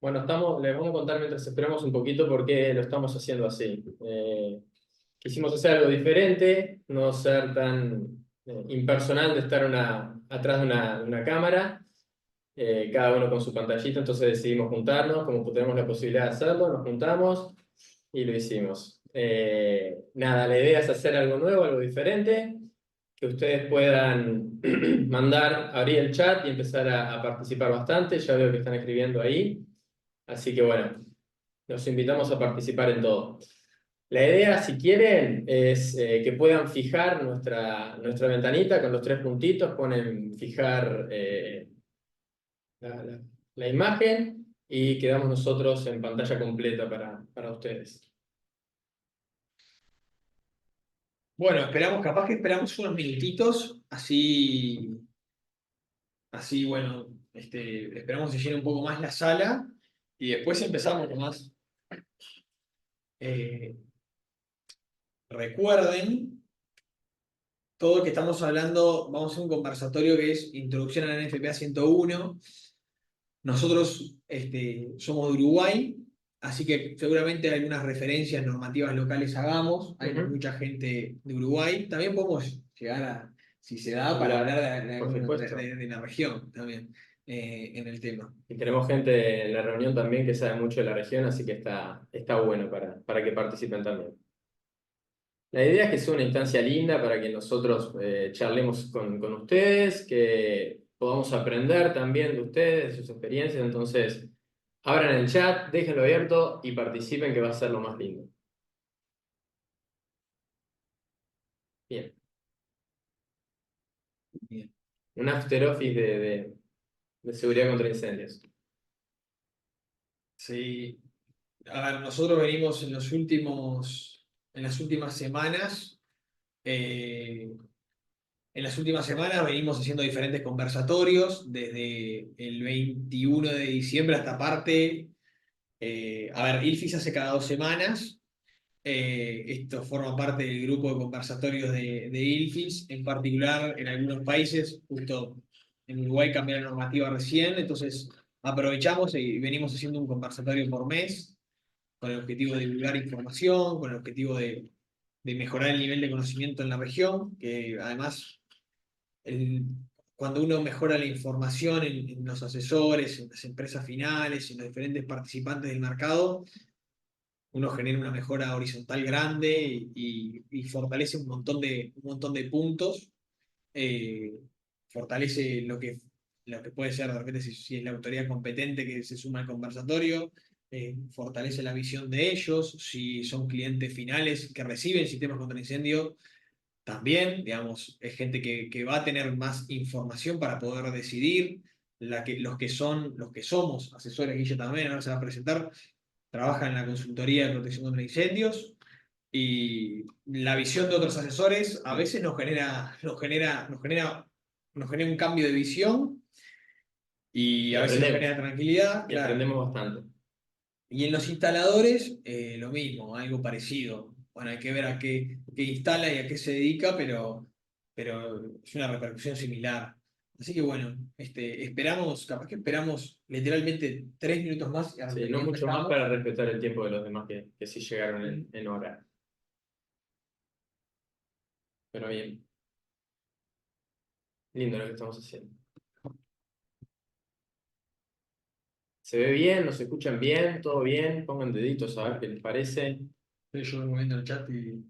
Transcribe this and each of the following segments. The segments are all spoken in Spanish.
Bueno, les vamos a contar mientras esperamos un poquito por qué lo estamos haciendo así. Quisimos hacer algo diferente, no ser tan impersonal de estar atrás de una cámara, cada uno con su pantallita, entonces decidimos juntarnos, como tenemos la posibilidad de hacerlo, nos juntamos y lo hicimos. Nada, la idea es hacer algo nuevo, algo diferente, que ustedes puedan abrir el chat y empezar a participar bastante, ya veo que están escribiendo ahí. Así que bueno, los invitamos a participar en todo. La idea, si quieren, es que puedan fijar nuestra ventanita con los tres puntitos, ponen fijar la, la- la imagen y quedamos nosotros en pantalla completa para ustedes. Bueno, capaz que esperamos unos minutitos, así bueno, esperamos que se llene un poco más la sala y después empezamos nomás. Eh, Recuerden, todo lo que estamos hablando, vamos a hacer un conversatorio que es Introducción a la NFPA 101. Nosotros somos de Uruguay, así que seguramente algunas referencias normativas locales hagamos. Hay Ujú. mucha gente de Uruguay. También podemos llegar a, si se da, para Hablar, hablar por supuesto. de la región también en el tema. Y tenemos gente en la reunión también que sabe mucho de la región, así que está bueno para que participen también. La idea es que sea una instancia linda para que nosotros charlemos con ustedes, que podamos aprender también de ustedes, de sus experiencias. Entonces, abran el chat, déjenlo abierto y participen, que va a ser lo más lindo. Bien. Bien. Un after office de seguridad contra incendios. Sí. A ver, nosotros venimos en las últimas semanas. eh, En las últimas semanas venimos haciendo diferentes conversatorios, desde el 21 de diciembre hasta parte. A ver, ILFIS hace cada 2 semanas. Esto forma parte del grupo de conversatorios de ILFIS. En particular, en algunos países, justo en Uruguay cambió la normativa recién, entonces aprovechamos y venimos haciendo un conversatorio por mes con el objetivo de divulgar información, con el objetivo de mejorar el nivel de conocimiento en la región, que además el- cuando uno mejora la información en los asesores, en las empresas finales, en los diferentes participantes del mercado, uno genera una mejora horizontal grande y fortalece un montón de puntos. eh, Fortalece lo que puede ser de repente si es la autoridad competente que se suma al conversatorio. Fortalece la visión de ellos, si son clientes finales que reciben sistemas contra incendio también, digamos, es gente que va a tener más información para poder decidir. Los que somos asesores, Guille también, ahora se va a presentar, trabaja en la consultoría de protección contra incendios y la visión de otros asesores a veces nos genera un cambio de visión y Y a veces nos genera tranquilidad, y claro. aprendemos bastante. Y en los instaladores, lo mismo, algo parecido. Bueno, hay que ver a qué instala y a qué se dedica, pero es una repercusión similar. Así que bueno, capaz que esperamos literalmente 3 minutos más y Sí, no y mucho más empezamos. para respetar el tiempo de los demás que sí llegaron en hora. Pero bien, lindo lo que estamos haciendo. ¿Se ve bien? ¿Nos escuchan bien? ¿Todo bien? Pongan deditos a ver qué les parece. Estoy yo moviendo el chat y.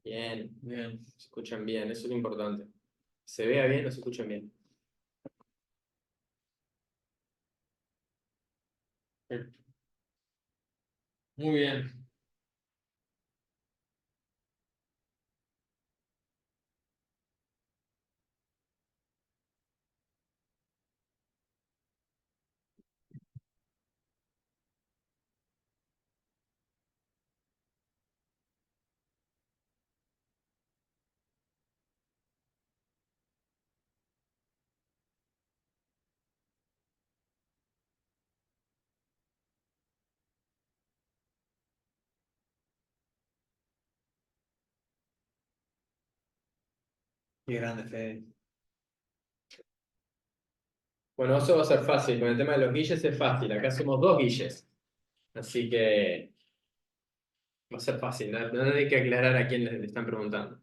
Bien, Bien. se escuchan bien, eso es lo importante. Se vea bien, nos escuchan bien. Muy bien. Qué grande, Fede. Bueno, eso va a ser fácil. Con el tema de los guilles es fácil. Acá somos dos guilles. Así que va a ser fácil. No, no hay que aclarar a quién le están preguntando.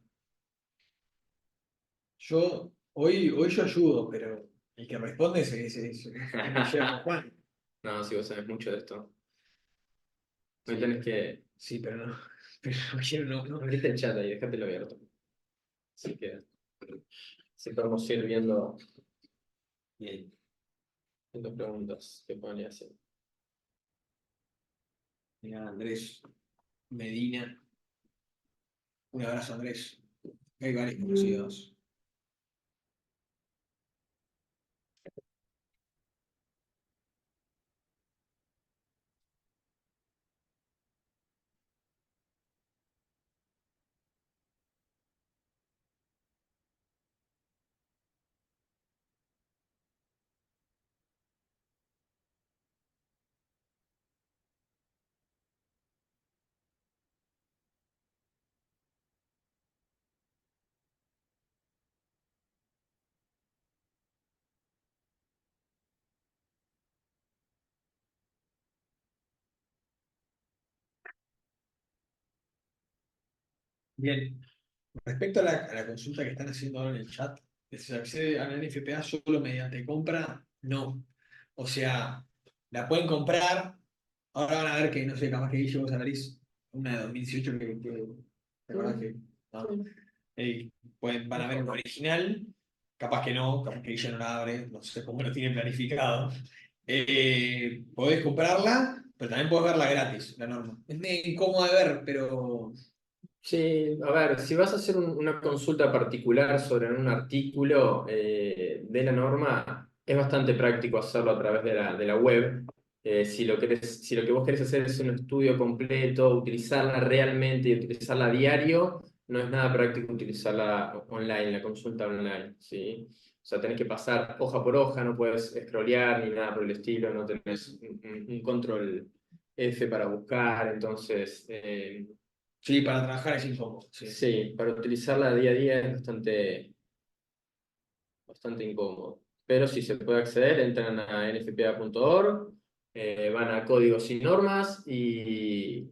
Hoy yo ayudo, pero el que responde es Guillermo Juan. No, si vos sabés mucho de esto. Hoy Sí, tenés que sí, pero no. Pero no quiero, no. abrite el chat ahí, déjatelo abierto. Así que si podemos ir Bien. viendo preguntas que pueden ir haciendo. Mira, Andrés Medina. Un abrazo, Andrés. Hay varios conocidos. Bien. Respecto a la consulta que están haciendo ahora en el chat, que se accede a la NFPA solo mediante compra, no. O sea, la pueden comprar. Ahora van a ver que, no sé, capaz que Guille vos saláris una de 2018 ¿te acordás que? No. Van a ver un original, capaz que no, capaz que Guille no la abre, no sé cómo lo tienen planificado. Podés comprarla, pero también podés verla gratis, la norma. Es medio incómoda de ver, pero Sí, a ver, si vas a hacer una consulta particular sobre un artículo de la norma, es bastante práctico hacerlo a través de la web. Si lo que vos querés hacer es un estudio completo, utilizarla realmente y utilizarla a diario, no es nada práctico utilizarla online, la consulta online, ¿sí? O sea, tenés que pasar hoja por hoja, no puedes scrollear ni nada por el estilo, no tenés un control F para buscar, entonces... sí, para trabajar es incómodo. Sí. Sí, para utilizarla día a día es bastante incómodo. Pero si se puede acceder, entran a nfpa.org, van a códigos y normas y...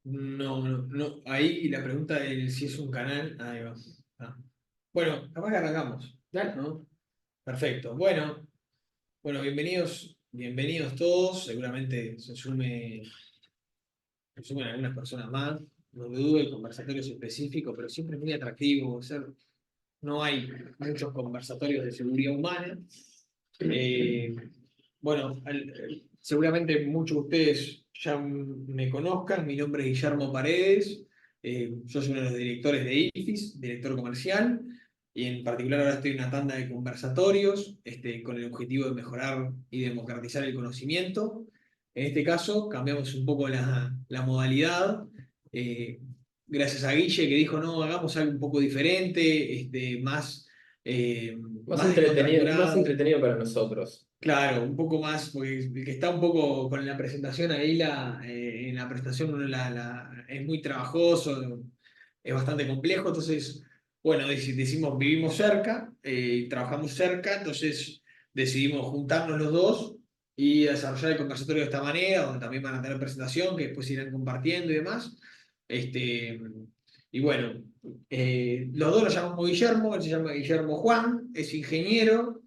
No, no, no. Ahí la pregunta de si es un canal. Ahí va. Ah. Bueno, capaz que arrancamos. Dale. ¿No? Perfecto. Bueno, bienvenidos todos. Seguramente se sumen algunas personas más. No dudo el conversatorio es específico, pero siempre es muy atractivo. No hay muchos conversatorios de seguridad humana. Eh, bueno, seguramente muchos de ustedes ya me conozcan. Mi nombre es Guillermo Paredes. Yo soy uno de los directores de IFIS, director comercial. Y en particular ahora estoy en una tanda de conversatorios con el objetivo de mejorar y democratizar el conocimiento. En este caso, cambiamos un poco la modalidad. eh, Gracias a Guille que dijo, no, hagamos algo un poco diferente, eh, más Más descontracturado. entretenido para nosotros. Claro, un poco más, porque el que está un poco con la presentación ahí, en la presentación uno es muy trabajoso, es bastante complejo, entonces, bueno, decimos, vivimos cerca, trabajamos cerca, entonces decidimos juntarnos los dos y desarrollar el conversatorio de esta manera, donde también van a tener presentación, que después irán compartiendo y demás. Este, y bueno, los dos lo llamamos Guillermo, él se llama Guillermo Juan, es ingeniero.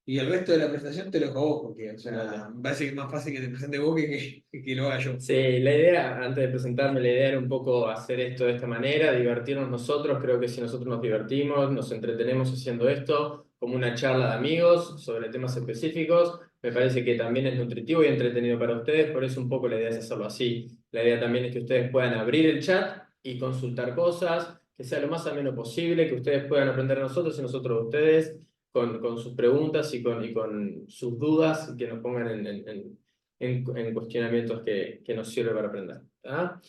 Y el resto de la presentación te lo dejo a vos, porque, o Dale. sea, me parece que es más fácil que te presente vos que lo haga yo. Sí, la idea, antes de presentarme, la idea era un poco hacer esto de esta manera, divertirnos nosotros. Creo que si nosotros nos divertimos, nos entretenemos haciendo esto, como una charla de amigos sobre temas específicos, me parece que también es nutritivo y entretenido para ustedes, por eso un poco la idea es hacerlo así. La idea también es que ustedes puedan abrir el chat y consultar cosas, que sea lo más ameno posible, que ustedes puedan aprender a nosotros y nosotros a ustedes con sus preguntas y con sus dudas, que nos pongan en cuestionamientos que nos sirve para aprender. ¿Tá?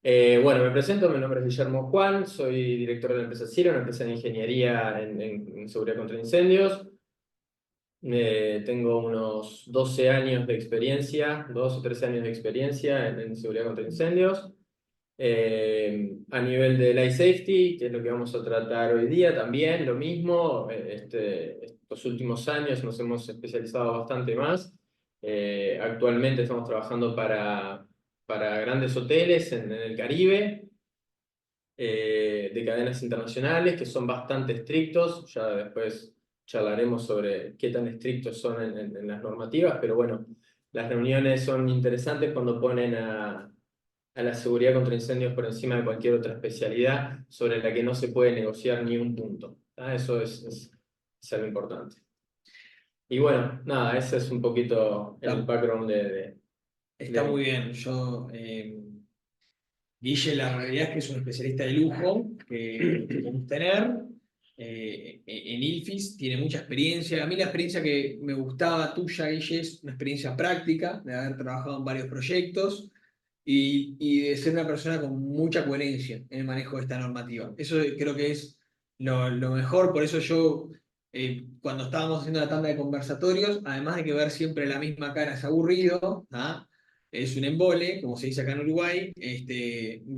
Bueno, me presento, mi nombre es Guillermo Juan, soy director de la empresa CIRA, una empresa de ingeniería en seguridad contra incendios. Tengo unos 12 años de experiencia, 12 o 13 años de experiencia en seguridad contra incendios. A nivel de life safety, que es lo que vamos a tratar hoy día, también lo mismo. los últimos años nos hemos especializado bastante más. Actualmente estamos trabajando para grandes hoteles en el Caribe, de cadenas internacionales que son bastante estrictos. Ya después charlaremos sobre qué tan estrictos son en las normativas, pero bueno, las reuniones son interesantes cuando ponen a la seguridad contra incendios por encima de cualquier otra especialidad sobre la que no se puede negociar ni un punto. Eso es algo importante. Y bueno, nada, ese es un poquito el Está, background está muy de- bien. Guille, la realidad es que es un especialista de lujo que podemos tener. En ILFIS tiene mucha experiencia. A mí la experiencia que me gustaba tuya, Guille, es una experiencia práctica, de haber trabajado en varios proyectos y de ser una persona con mucha coherencia en el manejo de esta normativa. Eso creo que es lo mejor, por eso yo, cuando estábamos haciendo la tanda de conversatorios, además de que ver siempre la misma cara es aburrido, ¿ah? Es un embole, como se dice acá en Uruguay,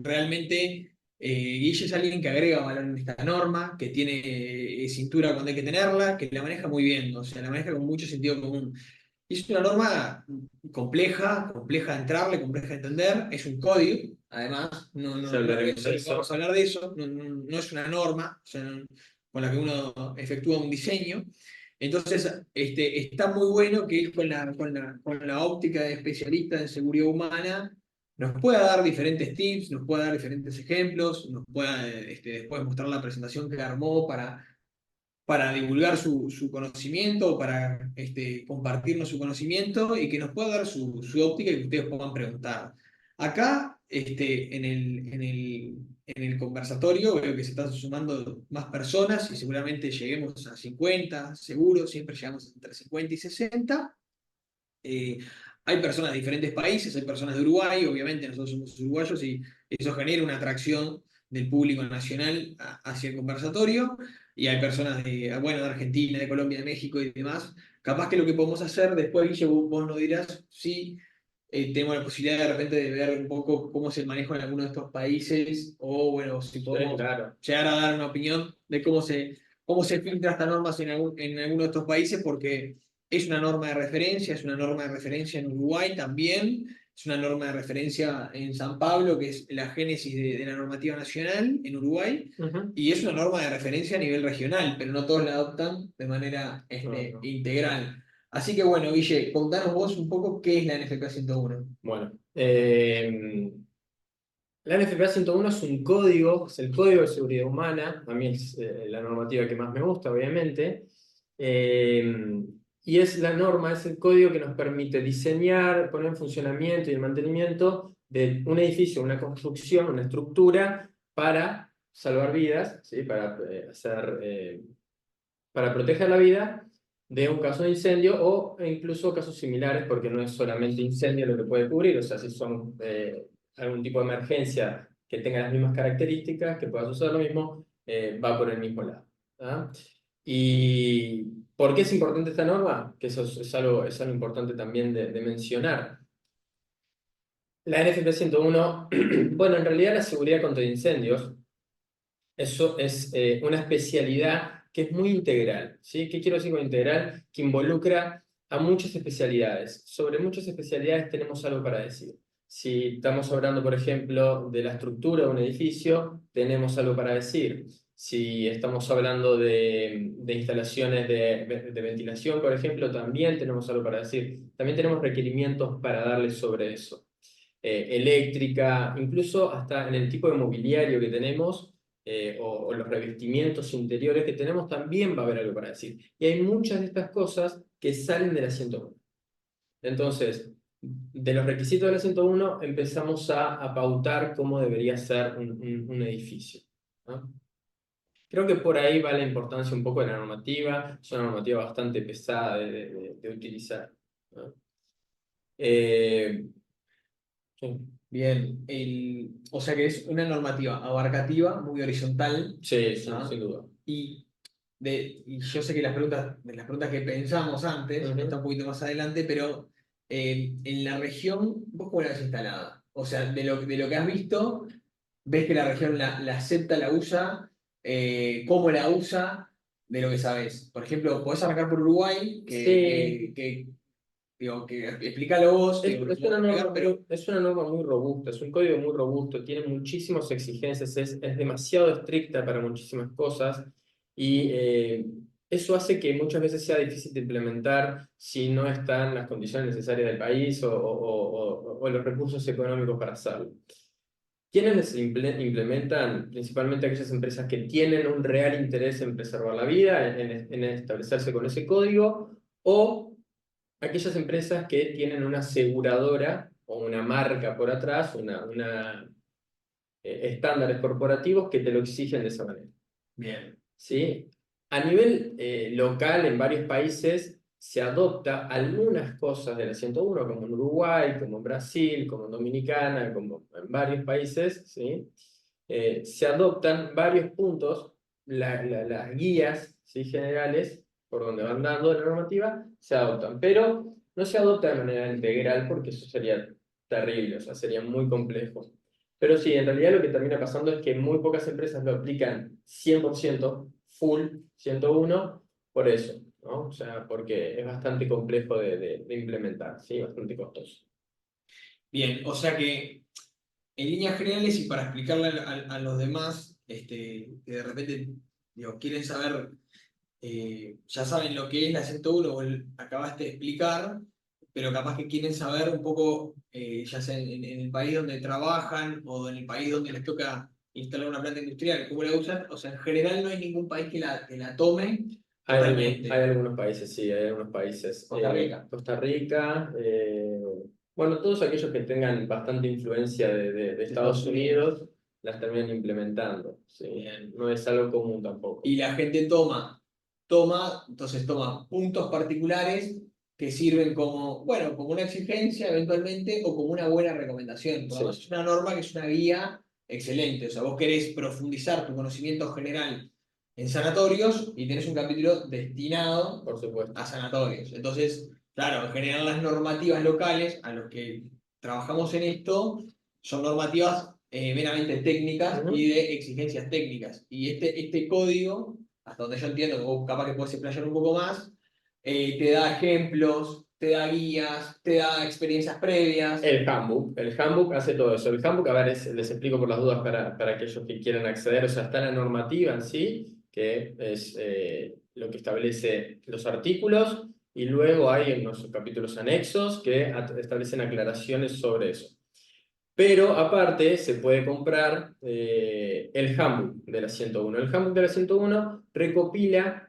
realmente Guille es alguien que agrega valor en esta norma, que tiene cintura cuando hay que tenerla, que la maneja muy bien, o sea, la maneja con mucho sentido común. Y es una norma compleja, compleja de entrarle, compleja de entender, es un código, además, Ya hablaremos de vamos a eso. hablar de eso, no es una norma, o sea, con la que uno efectúa un diseño. Entonces, está muy bueno que él con la óptica de especialista en seguridad humana nos pueda dar diferentes tips, nos pueda dar diferentes ejemplos, nos pueda después mostrar la presentación que armó para divulgar su conocimiento, para compartirnos su conocimiento y que nos pueda dar su óptica y que ustedes puedan preguntar. Acá, en el conversatorio, veo que se están sumando más personas y seguramente lleguemos a 50, seguro, siempre llegamos entre 50 y 60. Eh, Hay personas de diferentes países, hay personas de Uruguay, obviamente nosotros somos uruguayos y eso genera una atracción del público nacional hacia el conversatorio, y hay personas bueno, de Argentina, de Colombia, de México y demás. Capaz que lo que podemos hacer después, Guille, vos nos dirás si tenemos la posibilidad de repente de ver un poco cómo se maneja en alguno de estos países, o bueno, si Sí, podemos claro. llegar a dar una opinión de cómo se filtra estas normas en alguno de estos países, porque es una norma de referencia, es una norma de referencia en Uruguay también, es una norma de referencia en San Pablo, que es la génesis de la normativa nacional en Uruguay, Ujú. y es una norma de referencia a nivel regional, pero no todos la adoptan de manera No, no. integral. Así que bueno, Guille, contanos vos un poco qué es la NFPA 101. Bueno, la NFPA 101 es un código, es el Código de Seguridad Humana. A mí es la normativa que más me gusta, obviamente. Eh, y es la norma, es el código que nos permite diseñar, poner en funcionamiento y el mantenimiento de un edificio, una construcción, una estructura para salvar vidas, ¿sí? Para proteger la vida de un caso de incendio o incluso casos similares, porque no es solamente incendio lo que puede cubrir, o sea, si son algún tipo de emergencia que tenga las mismas características, que pueda suceder lo mismo, va por el mismo lado. ¿Ah? ¿Y por qué es importante esta norma? Que eso es algo importante también de mencionar. La NFP 101, bueno, en realidad la seguridad contra incendios, eso es una especialidad que es muy integral, ¿sí? ¿Qué quiero decir con integral? Que involucra a muchas especialidades. Sobre muchas especialidades tenemos algo para decir. Si estamos hablando, por ejemplo, de la estructura de un edificio, tenemos algo para decir. Si estamos hablando de instalaciones de ventilación, por ejemplo, también tenemos algo para decir. También tenemos requerimientos para darle sobre eso. Eléctrica, incluso hasta en el tipo de mobiliario que tenemos, o los revestimientos interiores que tenemos, también va a haber algo para decir. Y hay muchas de estas cosas que salen de la 101. Entonces, de los requisitos de la 101 empezamos a pautar cómo debería ser un edificio, ¿no? Creo que por ahí va la importancia un poco de la normativa. Es una normativa bastante pesada de utilizar, ¿no? Eh, sí, Bien, o sea que es una normativa abarcativa, muy horizontal, sí, sin ¿ah? duda. Y, y yo sé que de las preguntas que pensamos antes, está Ujú. un poquito más adelante, pero en la región, ¿vos cómo la ves instalada? O sea, de lo que has visto, ¿ves que la región la acepta, la usa? ¿Cómo la usa? de lo que sabes. Por ejemplo, podés arrancar por Uruguay, Sí, digo, que explícalo vos, es, digo, lo es podemos una explicar, pero es una norma muy robusta, es un código muy robusto, tiene muchísimas exigencias, es demasiado estricta para muchísimas cosas y eso hace que muchas veces sea difícil de implementar si no están las condiciones necesarias del país o los recursos económicos para hacerlo. ¿Quiénes implementan? Principalmente aquellas empresas que tienen un real interés en preservar la vida, en establecerse con ese código, o aquellas empresas que tienen una aseguradora o una marca por atrás, estándares corporativos que te lo exigen de esa manera. bien. ¿Sí? A nivel local, en varios países, se adopta algunas cosas de la 101, como en Uruguay, como en Brasil, como en Dominicana, como en varios países, ¿sí? Se adoptan varios puntos, las guías, ¿sí? generales, por donde van dando la normativa, se adoptan, pero no se adopta de manera integral porque eso sería terrible, o sea, sería muy complejo. Pero sí, en realidad lo que termina pasando es que muy pocas empresas lo aplican 100%, full, 101, por eso, ¿no? O sea, porque es bastante complejo de implementar, ¿sí? Bastante costoso. Bien, o sea que en líneas generales y para explicarle a los demás, que de repente digo, quieren saber, ya saben lo que es la 101, vos acabaste de explicar, pero capaz que quieren saber un poco, ya sea en el país donde trabajan o en el país donde les toca instalar una planta industrial, cómo la usan. O sea, en general no hay ningún país que la tome Hay totalmente. algunos países, sí, hay algunos países. Costa Rica. Costa Rica, bueno, todos aquellos que tengan bastante influencia de De Estados Estados Unidos. Unidos las terminan implementando, ¿sí? Bien. No es algo común tampoco. Y la gente entonces toma puntos particulares que sirven como, bueno, como una exigencia eventualmente o como una buena recomendación. Por lo menos Sí, es una norma que es una guía excelente. O sea, vos querés profundizar tu conocimiento general en sanatorios y tenés un capítulo destinado por supuesto. a sanatorios. Entonces, claro, en general las normativas locales a los que trabajamos en esto son normativas meramente técnicas y Ujú. de exigencias técnicas. Y este código, hasta donde yo entiendo, que vos capaz que podés explayar un poco más, te da ejemplos, te da guías, te da experiencias previas. El handbook hace todo eso. El handbook, a ver, les explico por las dudas para aquellos que quieran acceder. O sea, está la normativa en sí, que es lo que establece los artículos, y luego hay unos capítulos anexos que establecen aclaraciones sobre eso. Pero aparte se puede comprar el handbook de la 101. El handbook de la 101 recopila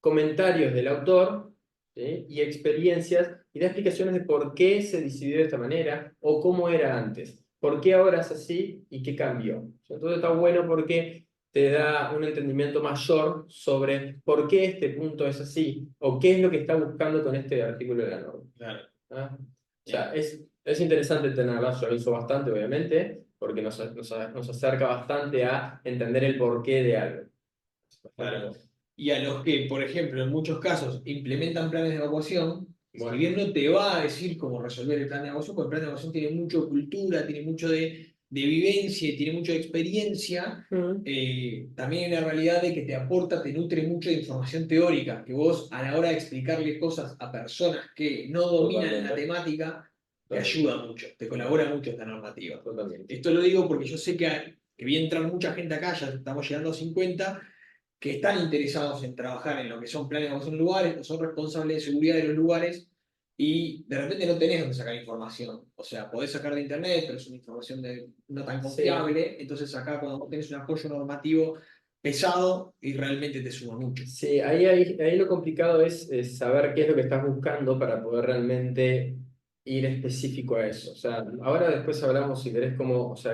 comentarios del autor, ¿sí? y experiencias y da explicaciones de por qué se decidió de esta manera o cómo era antes, por qué ahora es así y qué cambió. Entonces está bueno porque te da un entendimiento mayor sobre por qué este punto es así o qué es lo que está buscando con este artículo de la norma. Claro. ¿Ah? O sea, Bien. es interesante tenerla, yo lo uso bastante, obviamente, porque nos acerca bastante a entender el porqué de algo. Es bastante Claro. bueno. Y a los que, por ejemplo, en muchos casos implementan planes de evacuación, si Bueno, bien no te va a decir cómo resolver el plan de evacuación, porque el plan de evacuación tiene mucho de cultura, tiene mucho de vivencia, y tiene mucho de experiencia, mm, también hay una realidad de que te aporta, te nutre mucho de información teórica, que vos a la hora de explicarle cosas a personas que no dominan la totalmente, temática, te totalmente, ayuda mucho, te colabora mucho esta normativa. totalmente. Esto lo digo porque yo sé que voy a entrar mucha gente acá, ya estamos llegando a 50 que están interesados en trabajar en lo que son planes de evacuación de lugares, o son responsables de seguridad de los lugares, y de repente no tenés dónde sacar información. O sea, podés sacar de internet, pero es una información no tan Sí, confiable. Entonces acá cuando vos tenés un apoyo normativo pesado y realmente te suma mucho. sí, ahí lo complicado es saber qué es lo que estás buscando para poder realmente ir específico a eso. O sea, ahora después hablamos, si querés, cómo, o sea,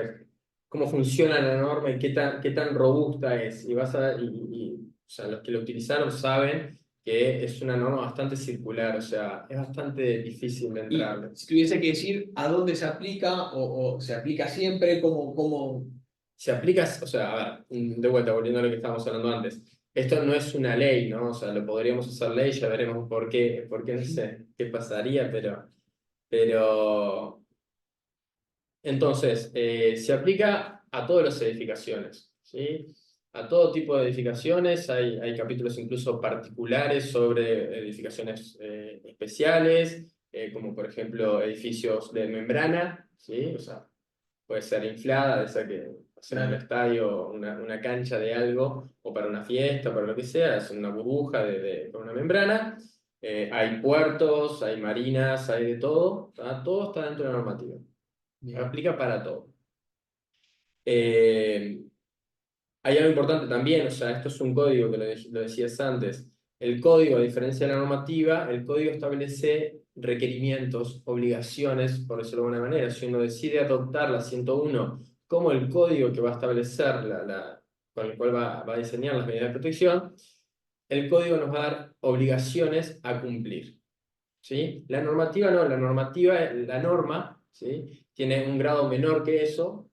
cómo funciona la norma y qué tan robusta es. O sea, los que lo utilizaron saben que es una norma bastante circular, o sea, es bastante difícil de Y entrar. si tuviese que decir a dónde se aplica o se aplica siempre, como Se aplica, o sea, a ver, de vuelta, volviendo a lo que estábamos hablando antes, esto no es una ley, ¿no? O sea, lo podríamos hacer ley, ya veremos por qué no sé qué pasaría, pero entonces, se aplica a todas las edificaciones, ¿sí? a todo tipo de edificaciones, hay capítulos incluso particulares sobre edificaciones especiales, como por ejemplo edificios de membrana, ¿sí? O sea, puede ser inflada, de ser que hacer un Claro. estadio, una cancha de algo, o para una fiesta, para lo que sea, es una burbuja con una membrana. Hay puertos, hay marinas, hay de todo, ¿tá? Todo está dentro de la normativa. Bien. Aplica para todo. Eh, Hay algo importante también, o sea, esto es un código que lo decías antes. El código, a diferencia de la normativa, el código establece requerimientos, obligaciones, por decirlo de alguna manera. Si uno decide adoptar la 101 como el código que va a establecer, con el cual va a diseñar las medidas de protección, el código nos va a dar obligaciones a cumplir. ¿Sí? La normativa no, la normativa, la norma, ¿sí? Tiene un grado menor que eso,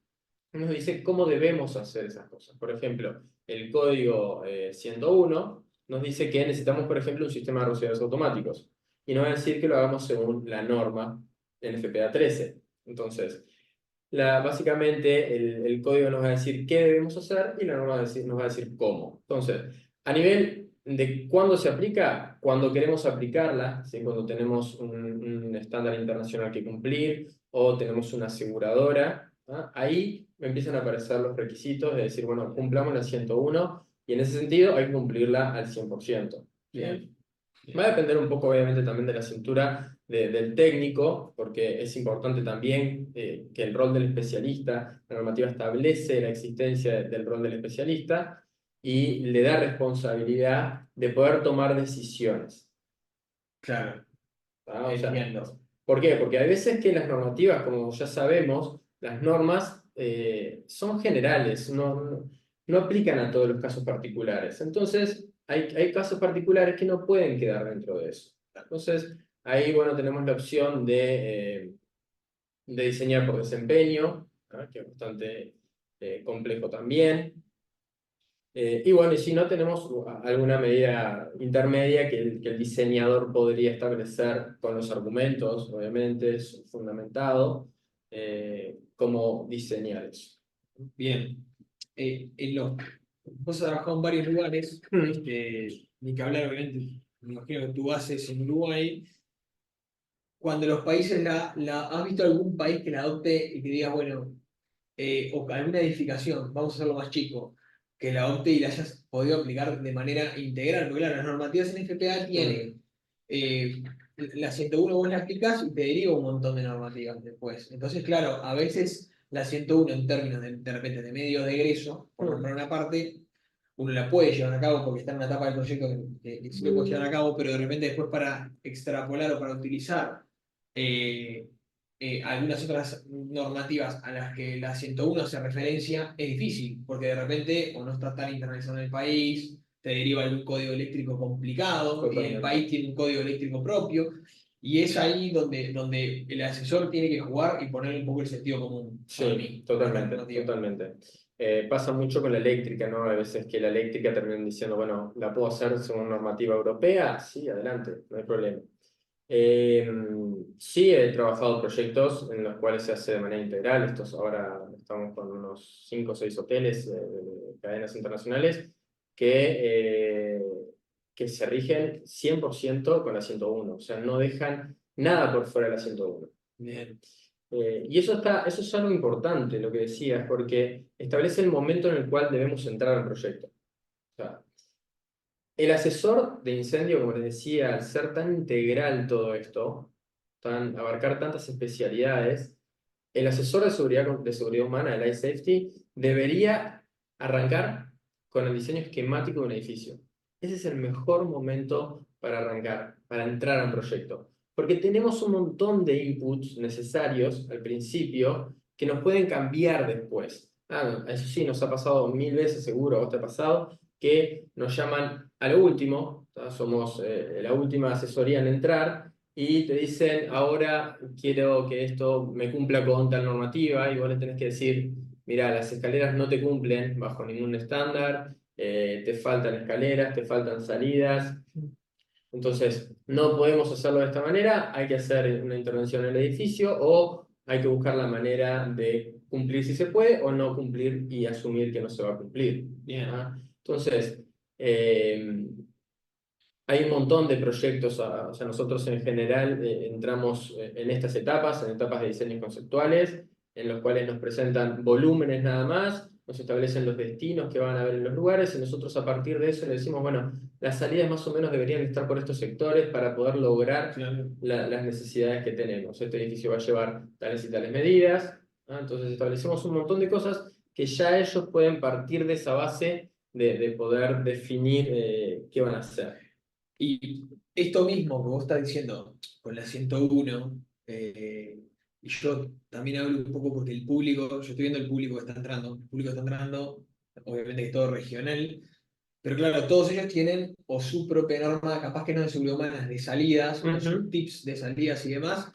nos dice cómo debemos hacer esas cosas. Por ejemplo, el código 101 nos dice que necesitamos, por ejemplo, un sistema de rociadores automáticos. Y nos va a decir que lo hagamos según la norma NFPA 13. Entonces, básicamente el código nos va a decir qué debemos hacer y la norma nos va a decir cómo. Entonces, a nivel de cuándo se aplica, cuando queremos aplicarla, ¿sí? Cuando tenemos un estándar internacional que cumplir o tenemos una aseguradora, ¿ah? Ahí me empiezan a aparecer los requisitos de decir, bueno, cumplamos la 101 y en ese sentido hay que cumplirla al 100%. Bien. ¿Sí? Va a depender un poco, obviamente, también de la cintura del técnico, porque es importante también que el rol del especialista, la normativa establece la existencia del rol del especialista y le da responsabilidad de poder tomar decisiones. Claro. ¿Tá? O sea, Entiendo. ¿por qué? Porque hay veces que las normativas, como ya sabemos, las normas son generales, no aplican a todos los casos particulares. Entonces, hay casos particulares que no pueden quedar dentro de eso. Entonces, ahí, bueno, tenemos la opción de diseñar por desempeño, ¿ah? Que es bastante complejo también. Y bueno, y si no, tenemos alguna medida intermedia que el diseñador podría establecer con los argumentos, obviamente, es fundamentado, cómo diseñar eso. Bien. Vos has trabajado en varios lugares, ni que hablar, obviamente, me imagino que tú haces en Uruguay. Cuando los países ¿has visto algún país que la adopte y que diga, bueno, o alguna edificación, vamos a hacerlo más chico, que la adopte y la hayas podido aplicar de manera integral? Porque claro, las normativas en FPA tienen la 101 vos la aplicás y te deriva un montón de normativas después. Entonces, claro, a veces la 101 en términos de repente de medios de egreso, por nombrar una parte, uno la puede llevar a cabo porque está en una etapa del proyecto que sí lo puede llevar a cabo, pero de repente después para extrapolar o para utilizar eh, algunas otras normativas a las que la 101 hace referencia, es difícil, porque de repente o no está tan internalizado en el país, te deriva algún código eléctrico complicado, y el Totalmente. país tiene un código eléctrico propio, y es ahí donde el asesor tiene que jugar y ponerle un poco el sentido común, para Sí, mí, a la totalmente, normativa. totalmente. Pasa mucho con la eléctrica, ¿no? A veces que la eléctrica terminan diciendo, bueno, ¿la puedo hacer según normativa europea? Sí, adelante, no hay problema. Eh, sí, he trabajado proyectos en los cuales se hace de manera integral. Ahora estamos con unos 5 o 6 hoteles de cadenas internacionales que, que se rigen 100% con la 101. O sea, no dejan nada por fuera de la 101. Bien, Y eso es algo importante, lo que decías, porque establece el momento en el cual debemos entrar al proyecto. O sea, el asesor de incendio, como les decía, al ser tan integral todo esto, abarcar tantas especialidades, el asesor de seguridad humana, el iSafety, debería arrancar con el diseño esquemático de un edificio. Ese es el mejor momento para arrancar, para entrar a un proyecto. Porque tenemos un montón de inputs necesarios al principio que nos pueden cambiar después. Eso sí, nos ha pasado 1000 veces seguro, a vos te ha pasado, que nos llaman a lo último, ¿tá? Somos la última asesoría en entrar, y te dicen, ahora quiero que esto me cumpla con tal normativa, y vos le tenés que decir, mira, las escaleras no te cumplen bajo ningún estándar, te faltan escaleras, te faltan salidas, entonces no podemos hacerlo de esta manera, hay que hacer una intervención en el edificio o hay que buscar la manera de cumplir si se puede o no cumplir y asumir que no se va a cumplir. Bien. Entonces, hay un montón de proyectos, o sea, nosotros en general entramos en estas etapas, en etapas de diseños conceptuales, en los cuales nos presentan volúmenes nada más, nos establecen los destinos que van a haber en los lugares, y nosotros a partir de eso le decimos, bueno, las salidas más o menos deberían estar por estos sectores para poder lograr Claro. las necesidades que tenemos. Este edificio va a llevar tales y tales medidas, entonces establecemos un montón de cosas que ya ellos pueden partir de esa base de poder definir qué van a hacer. Y esto mismo que vos estás diciendo con la 101, y yo también hablo un poco porque el público, yo estoy viendo el público que está entrando, el público que está entrando, obviamente que es todo regional, pero claro, todos ellos tienen o su propia norma, capaz que no de seguridad humana, de salidas, o sus tips de salidas y demás,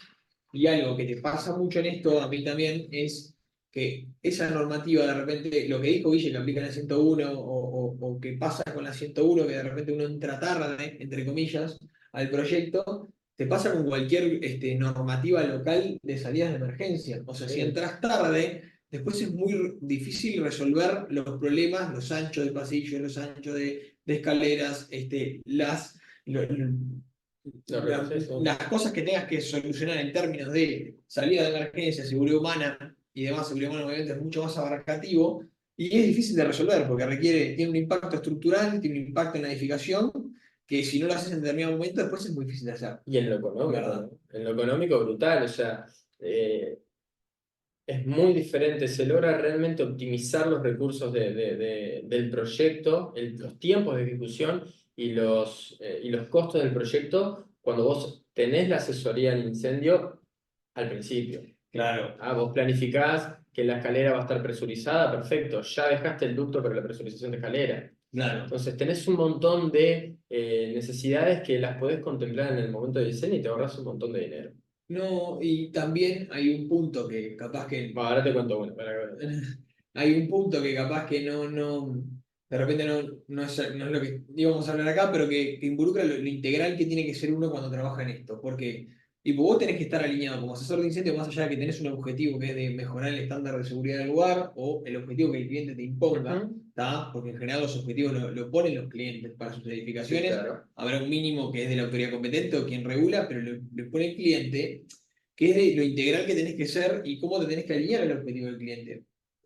y algo que te pasa mucho en esto, a mí también, es que esa normativa de repente, lo que dijo Guille que aplica en la 101 o que pasa con la 101, que de repente uno entra tarde, entre comillas, al proyecto, te pasa con cualquier normativa local de salidas de emergencia. O sea, si entras tarde, después es muy difícil resolver los problemas, los anchos de pasillo, los anchos de escaleras, las cosas que tengas que solucionar en términos de salida de emergencia, seguridad humana y demás. Seguridad humana obviamente es mucho más abarcativo y es difícil de resolver porque tiene un impacto estructural, tiene un impacto en la edificación que si no lo haces en determinado momento después es muy difícil de hacer. Y en lo económico, ¿verdad? ¿no? En lo económico brutal, o sea, es muy diferente, se logra realmente optimizar los recursos del proyecto, los tiempos de ejecución y los costos del proyecto cuando vos tenés la asesoría en incendio al principio. Claro. Vos planificás que la escalera va a estar presurizada, perfecto, ya dejaste el ducto para la presurización de escalera. Claro. Entonces tenés un montón de necesidades que las podés contemplar en el momento de diseño y te ahorras un montón de dinero. No, y también hay un punto que capaz que... Bueno, ahora te cuento bueno, para que... Hay un punto que capaz que de repente no es lo que íbamos a hablar acá, pero que involucra lo integral que tiene que ser uno cuando trabaja en esto. Porque tipo, vos tenés que estar alineado como asesor de incendio, más allá de que tenés un objetivo que es de mejorar el estándar de seguridad del lugar o el objetivo que el cliente te imponga, ¿tá? Porque en general los objetivos lo ponen los clientes para sus edificaciones. Sí, claro. Habrá un mínimo que es de la autoridad competente o quien regula, pero lo pone el cliente, que es de lo integral que tenés que ser y cómo te tenés que alinear al objetivo del cliente.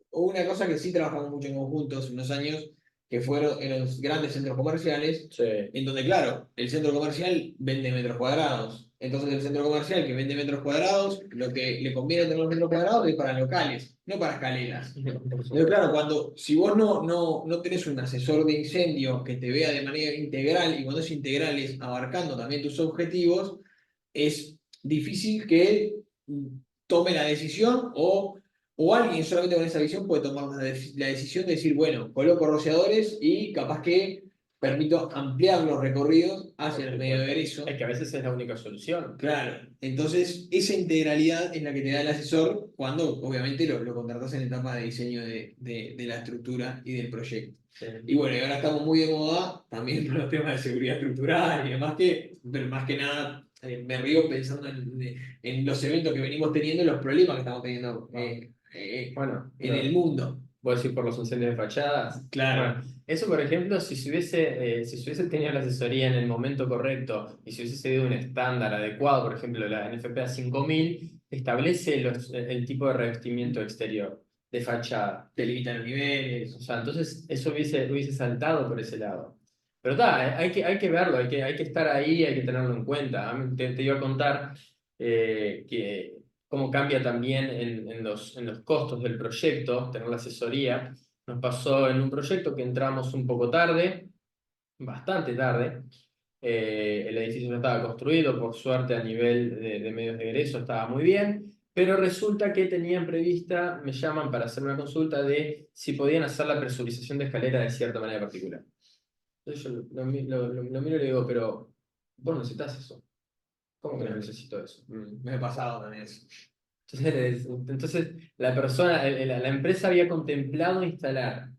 O una cosa que sí trabajamos mucho en conjuntos unos años, que fueron en los grandes centros comerciales, Sí. en donde, claro, el centro comercial vende metros cuadrados. Entonces, el centro comercial que vende metros cuadrados, lo que le conviene tener los metros cuadrados es para locales, no para escaleras. Entonces, claro, si vos no tenés un asesor de incendio que te vea de manera integral, y cuando es integral es abarcando también tus objetivos, es difícil que tome la decisión o alguien solamente con esa visión puede tomar la decisión de decir, bueno, coloco rociadores y capaz que permito ampliar los recorridos hacia el medio de eso. Es que a veces es la única solución. Claro, entonces esa integralidad es la que te da el asesor cuando obviamente lo contratas en etapa de diseño de la estructura y del proyecto. Sí. Y bueno, y ahora estamos muy de moda también con los temas de seguridad estructural y demás pero más que nada me río pensando en los eventos que venimos teniendo y los problemas que estamos teniendo Bueno, en el mundo. ¿Voy a decir por los incendios de fachadas? Claro. Bueno, eso, por ejemplo, si se hubiese tenido la asesoría en el momento correcto y si hubiese seguido un estándar adecuado, por ejemplo, la NFPA 5000 establece el tipo de revestimiento exterior de fachada. Te limitan los niveles. O sea, entonces eso hubiese saltado por ese lado. Pero está, hay que verlo, hay que estar ahí, hay que tenerlo en cuenta. Te iba a contar que cómo cambia también en los costos del proyecto, tener la asesoría. Nos pasó en un proyecto que entramos un poco tarde, bastante tarde. El edificio ya estaba construido, por suerte a nivel de medios de egreso estaba muy bien, pero resulta que tenían prevista, me llaman para hacer una consulta de si podían hacer la presurización de escalera de cierta manera particular. Entonces yo lo miro y le digo, pero vos no necesitas eso. ¿Cómo que no necesito eso? Me ha pasado también eso. Entonces la persona, la empresa había contemplado instalar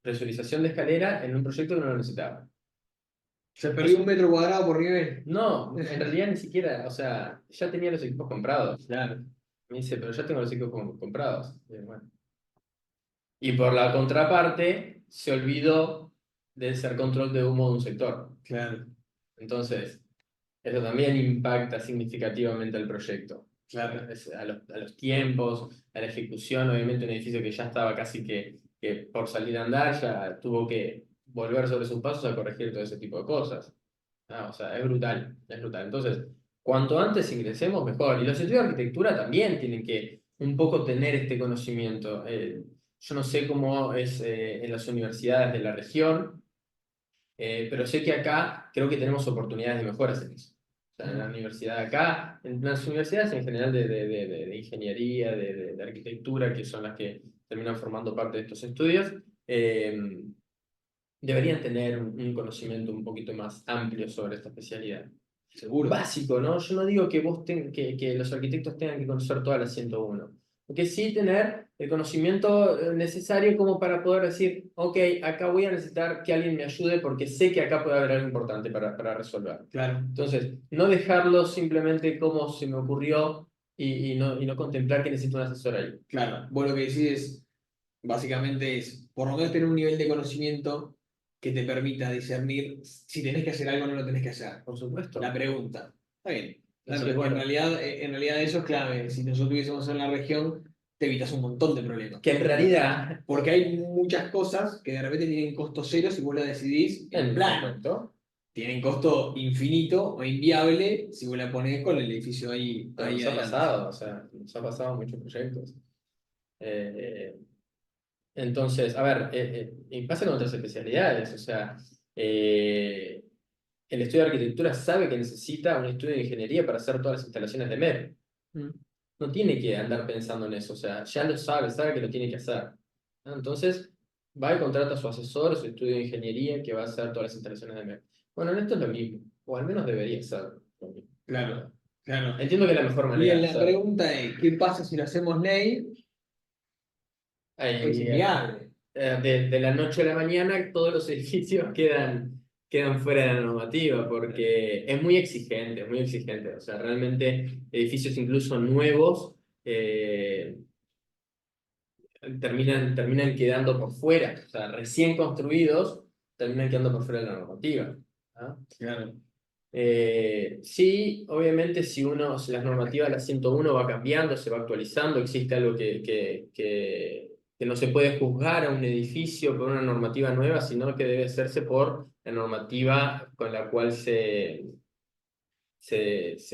presurización de escalera en un proyecto que no lo necesitaba. Se perdió un metro cuadrado por nivel. No, en realidad ni siquiera, o sea, ya tenía los equipos comprados. Claro. Me dice, pero ya tengo los equipos comprados. Bueno. Y por la contraparte, se olvidó del ser control de humo de un sector. Claro, Entonces, eso también impacta significativamente al proyecto. claro, A los tiempos, a la ejecución, obviamente un edificio que ya estaba casi que por salir a andar, ya tuvo que volver sobre sus pasos a corregir todo ese tipo de cosas. O sea, es brutal, es brutal. Entonces, cuanto antes ingresemos, mejor. Y los estudios de arquitectura también tienen que un poco tener este conocimiento. Yo no sé cómo es en las universidades de la región, pero sé que acá creo que tenemos oportunidades de mejoras en eso. O sea, en la universidad de acá, en las universidades en general de ingeniería, de arquitectura, que son las que terminan formando parte de estos estudios, deberían tener un conocimiento un poquito más amplio sobre esta especialidad. seguro. Básico, ¿no? Yo no digo que, que los arquitectos tengan que conocer todas las 101, porque sí tener el conocimiento necesario como para poder decir, ok, acá voy a necesitar que alguien me ayude porque sé que acá puede haber algo importante para resolver. Claro, Entonces, no dejarlo simplemente como se me ocurrió y no contemplar que necesito un asesor ahí. claro. Vos lo que decís es, básicamente es, por lo menos tener un nivel de conocimiento que te permita discernir si tenés que hacer algo o no lo tenés que hacer. Por supuesto. La pregunta. Está bien. Así Claro, que bueno, en realidad eso es clave. Si nosotros estuviésemos en la región, te evitas un montón de problemas. que en realidad, Porque hay muchas cosas que de repente tienen costo cero si vos lo decidís en en plano. momento, Tienen costo infinito o inviable si vos la ponés con el edificio pero ahí nos ha adelante. pasado, o sea, nos ha pasado en muchos proyectos. Eh, eh, entonces, a ver, y pasa con otras especialidades, o sea, el estudio de arquitectura sabe que necesita un estudio de ingeniería para hacer todas las instalaciones de MEP. Mm. No tiene que andar pensando en eso, o sea, ya lo sabe, sabe que lo tiene que hacer. ¿No? Entonces, va y contrata a su asesor, su estudio de ingeniería que va a hacer todas las instalaciones de MEP. Bueno, en esto es lo mismo, o al menos debería ser lo mismo. Claro, claro. Entiendo que es la mejor manera Bien, de la hacerlo. pregunta es, ¿qué pasa si lo hacemos ley? Es Ahí, inviable. de la noche a la mañana todos los edificios quedan fuera de la normativa porque es muy exigente. O sea, realmente edificios incluso nuevos terminan quedando por fuera. O sea, recién construidos terminan quedando por fuera de la normativa. ¿Ah? Claro, Sí, obviamente si las normativas de la 101 va cambiando, se va actualizando, existe algo que no se puede juzgar a un edificio por una normativa nueva, sino que debe hacerse por la normativa con la cual se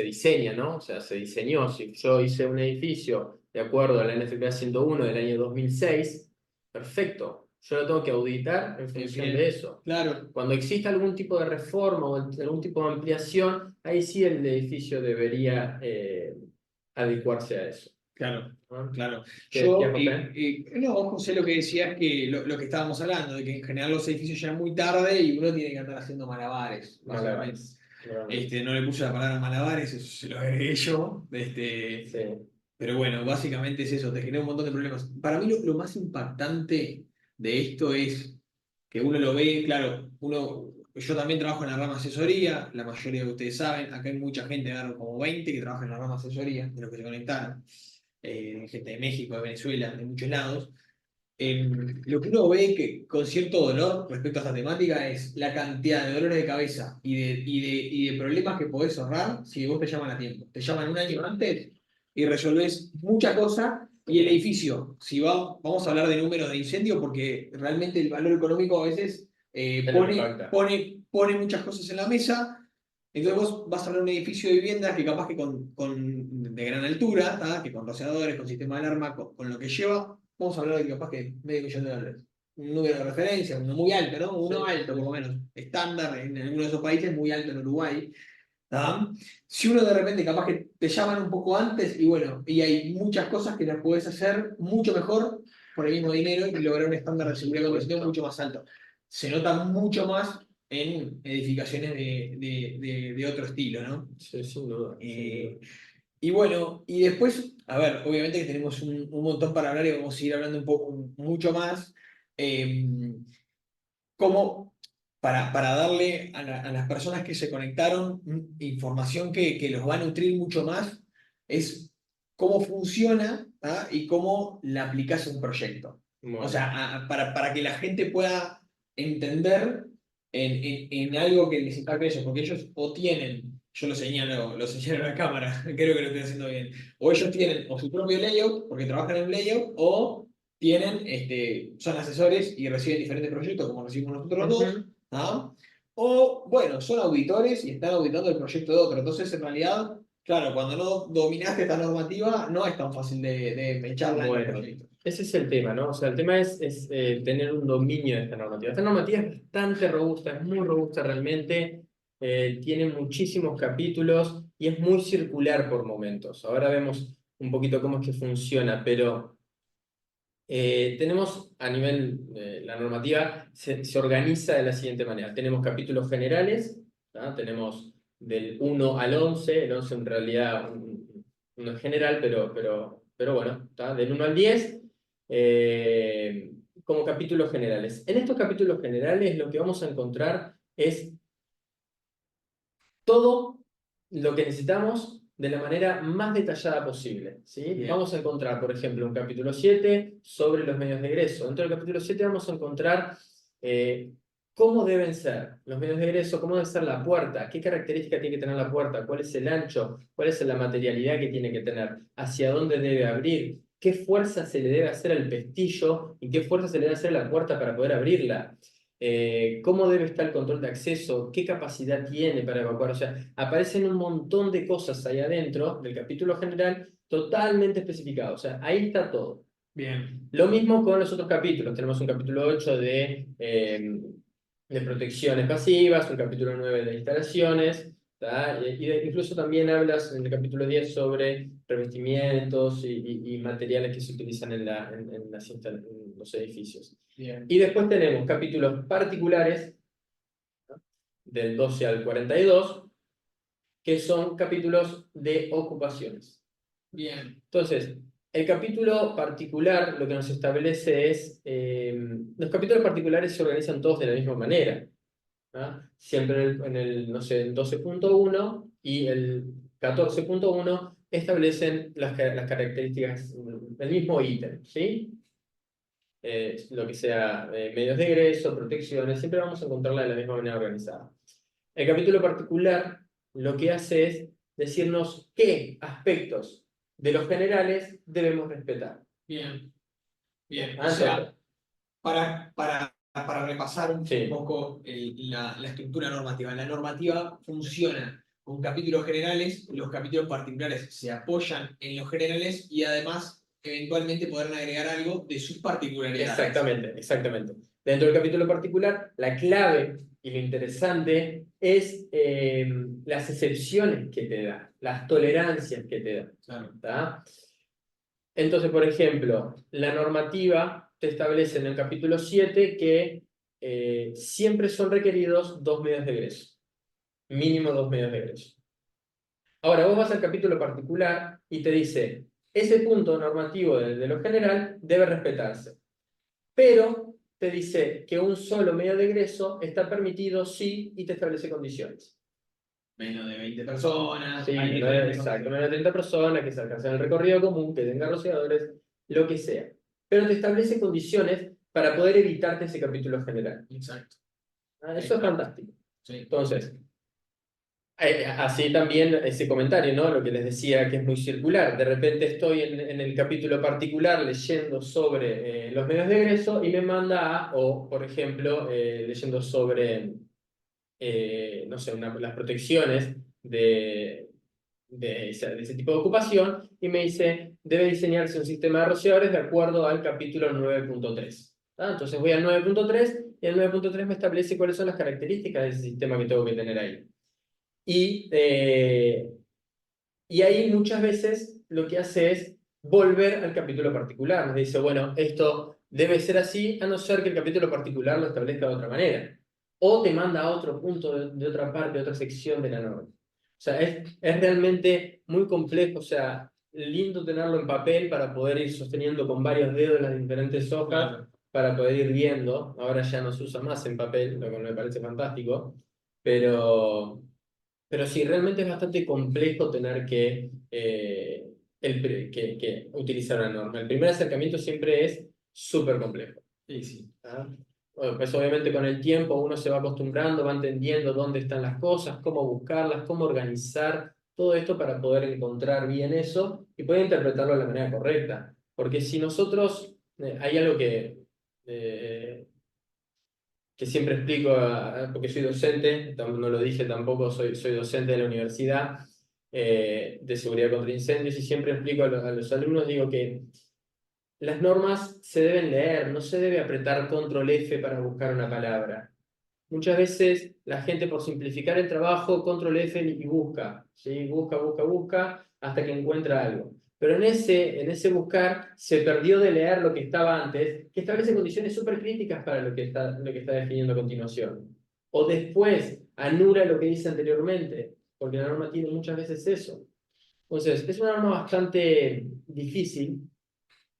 diseña, ¿no? O sea, se diseñó. Si yo hice un edificio de acuerdo a la NFPA 101 del año 2006, perfecto. Yo lo tengo que auditar en función de bien, eso. claro, Cuando exista algún tipo de reforma o algún tipo de ampliación, ahí sí el edificio debería adecuarse a eso. claro, ¿No? claro. ¿Qué, Yo, José? no, José, lo que decía es que lo que estábamos hablando, de que en general los edificios llegan muy tarde y uno tiene que andar haciendo malabares, básicamente. Malabares. Nuevamente. No le puse la palabra malabares, eso se lo agregué yo. Sí. Pero bueno, básicamente es eso, te genera un montón de problemas. Para mí lo más impactante de esto es que uno lo ve, claro, yo también trabajo en la rama asesoría, la mayoría de ustedes saben, acá hay mucha gente, agarro como 20 que trabaja en la rama asesoría, de los que se conectaron, gente de México, de Venezuela, de muchos lados. Lo que uno ve que con cierto dolor respecto a esta temática es la cantidad de dolores de cabeza y de problemas que podés ahorrar si vos te llaman a tiempo. Te llaman un año antes y resolvés mucha cosa y el edificio, si vamos a hablar de números de incendio porque realmente el valor económico a veces Es lo que impacta. pone muchas cosas en la mesa. Entonces vos vas a hablar de un edificio de viviendas que capaz que de gran altura, ¿tá? Que con rociadores, con sistema de alarma, con lo que lleva, vamos a hablar de capaz que medio millón de dólares. Un número de referencia, uno muy alto, ¿no? Uno Sí. alto, por lo menos, estándar en alguno de esos países, muy alto en Uruguay. ¿Tá? Si uno de repente capaz que te llaman un poco antes y bueno, y hay muchas cosas que las puedes hacer mucho mejor por el mismo dinero y lograr un estándar de seguridad y conservación mucho más alto. Se nota mucho más en edificaciones de otro estilo, ¿no? Sí, sin duda, sin duda. Eh, y bueno, y después, a ver, obviamente que tenemos un montón para hablar y vamos a ir hablando un poco, mucho más. Eh, Cómo, para darle a las personas que se conectaron información que los va a nutrir mucho más, es cómo funciona, ¿tá? Y cómo la aplicás a un proyecto. O Bueno. sea, para que la gente pueda entender en algo que les impacte a ellos, porque ellos o tienen, yo lo señalo a la cámara, creo que lo estoy haciendo bien, o ellos tienen o su propio layout, porque trabajan en un layout, o tienen, son asesores y reciben diferentes proyectos, como recibimos nosotros dos, Ujú. ¿ah? O, bueno, son auditores y están auditando el proyecto de otro. Entonces, en realidad, claro, cuando no dominaste esta normativa, no es tan fácil de echarla en los Bueno, proyectos. ese es el tema, ¿no? O sea, el tema es tener un dominio de esta normativa. Esta normativa es bastante robusta, es muy robusta realmente, tiene muchísimos capítulos y es muy circular por momentos. Ahora vemos un poquito cómo es que funciona, pero tenemos a nivel, la normativa se organiza de la siguiente manera. Tenemos capítulos generales, ¿tá? Tenemos del 1 al 11, el 11 en realidad no es general, pero bueno, ¿tá? Del 1 al 10, como capítulos generales. En estos capítulos generales lo que vamos a encontrar es todo lo que necesitamos de la manera más detallada posible, ¿sí? Bien. Vamos a encontrar, por ejemplo, un capítulo 7 sobre los medios de egreso. Dentro del capítulo 7 vamos a encontrar cómo deben ser los medios de egreso, cómo debe ser la puerta, qué características tiene que tener la puerta, cuál es el ancho, cuál es la materialidad que tiene que tener, hacia dónde debe abrir, qué fuerza se le debe hacer al pestillo y qué fuerza se le debe hacer a la puerta para poder abrirla. Cómo debe estar el control de acceso, qué capacidad tiene para evacuar. O sea, aparecen un montón de cosas ahí adentro del capítulo general totalmente especificado. O sea, ahí está todo. Bien. Lo mismo con los otros capítulos. Tenemos un capítulo 8 de protecciones pasivas, un capítulo 9 de instalaciones, ¿tá? Incluso también hablas en el capítulo 10 sobre revestimientos y materiales que se utilizan en los edificios. Bien. Y después tenemos capítulos particulares, ¿no? Del 12 al 42, que son capítulos de ocupaciones. Bien. Entonces, el capítulo particular lo que nos establece es, los capítulos particulares se organizan todos de la misma manera, ¿ah? Siempre no sé, el 12.1 y el 14.1 establecen las características del mismo ítem, ¿sí? Lo que sea medios de egreso, protecciones, siempre vamos a encontrarla de la misma manera organizada. El capítulo particular lo que hace es decirnos qué aspectos de los generales debemos respetar. Bien. Bien. O Ah, sea, entonces, para repasar un sí, poco la estructura normativa. La normativa funciona con capítulos generales, los capítulos particulares se apoyan en los generales y además eventualmente podrán agregar algo de sus particularidades. exactamente. Dentro del capítulo particular, la clave y lo interesante es las excepciones que te da, las tolerancias que te da. Claro. ¿Tá? Entonces, por ejemplo, la normativa te establece en el capítulo 7 que siempre son requeridos 2 medios de egreso, mínimo 2 medios de egreso. Ahora, vos vas al capítulo particular y te dice, ese punto normativo de lo general debe respetarse, pero te dice que un solo medio de egreso está permitido sí y te establece condiciones. Menos de 20 personas, Sí, hay no es diferentes exacto, condiciones. menos de 30 personas, que se alcancen el recorrido común, que tengan rociadores, lo que sea. Pero te establece condiciones para poder evitarte ese capítulo general. Exacto. Ah, eso es Exacto. fantástico. Sí. Entonces, así también ese comentario, ¿no? Lo que les decía que es muy circular. De repente estoy en el capítulo particular leyendo sobre los medios de egreso y me manda o por ejemplo, leyendo sobre, no sé, las protecciones de ese tipo de ocupación y me dice, debe diseñarse un sistema de rociadores de acuerdo al capítulo 9.3. ¿Ah? Entonces voy al 9.3 y el 9.3 me establece cuáles son las características de ese sistema que tengo que tener ahí. Y, eh, y ahí muchas veces lo que hace es volver al capítulo particular. Nos dice, bueno, esto debe ser así, a no ser que el capítulo particular lo establezca de otra manera. O te manda a otro punto de otra parte, de otra sección de la norma. O sea, es realmente muy complejo, o sea, lindo tenerlo en papel para poder ir sosteniendo con varios dedos las diferentes hojas, Claro. para poder ir viendo. Ahora ya no se usa más en papel, lo que me parece fantástico, pero, pero sí, realmente es bastante complejo tener que que utilizar una norma. El primer acercamiento siempre es súper complejo. Sí, sí. ¿Ah? Bueno, pues obviamente con el tiempo uno se va acostumbrando, va entendiendo dónde están las cosas, cómo buscarlas, cómo organizar todo esto para poder encontrar bien eso y poder interpretarlo de la manera correcta. Porque si nosotros, hay algo eh, que siempre explico, porque soy docente, no lo dije tampoco, soy docente de la universidad de seguridad contra incendios y siempre explico a los alumnos, digo que las normas se deben leer, no se debe apretar control F para buscar una palabra. Muchas veces la gente por simplificar el trabajo, control F y busca, ¿sí? Busca, hasta que encuentra algo. Pero en ese buscar se perdió de leer lo que estaba antes, que establece condiciones súper críticas para lo que está definiendo a continuación. O después anula lo que dice anteriormente, porque la norma tiene muchas veces eso. Entonces, es una norma bastante difícil.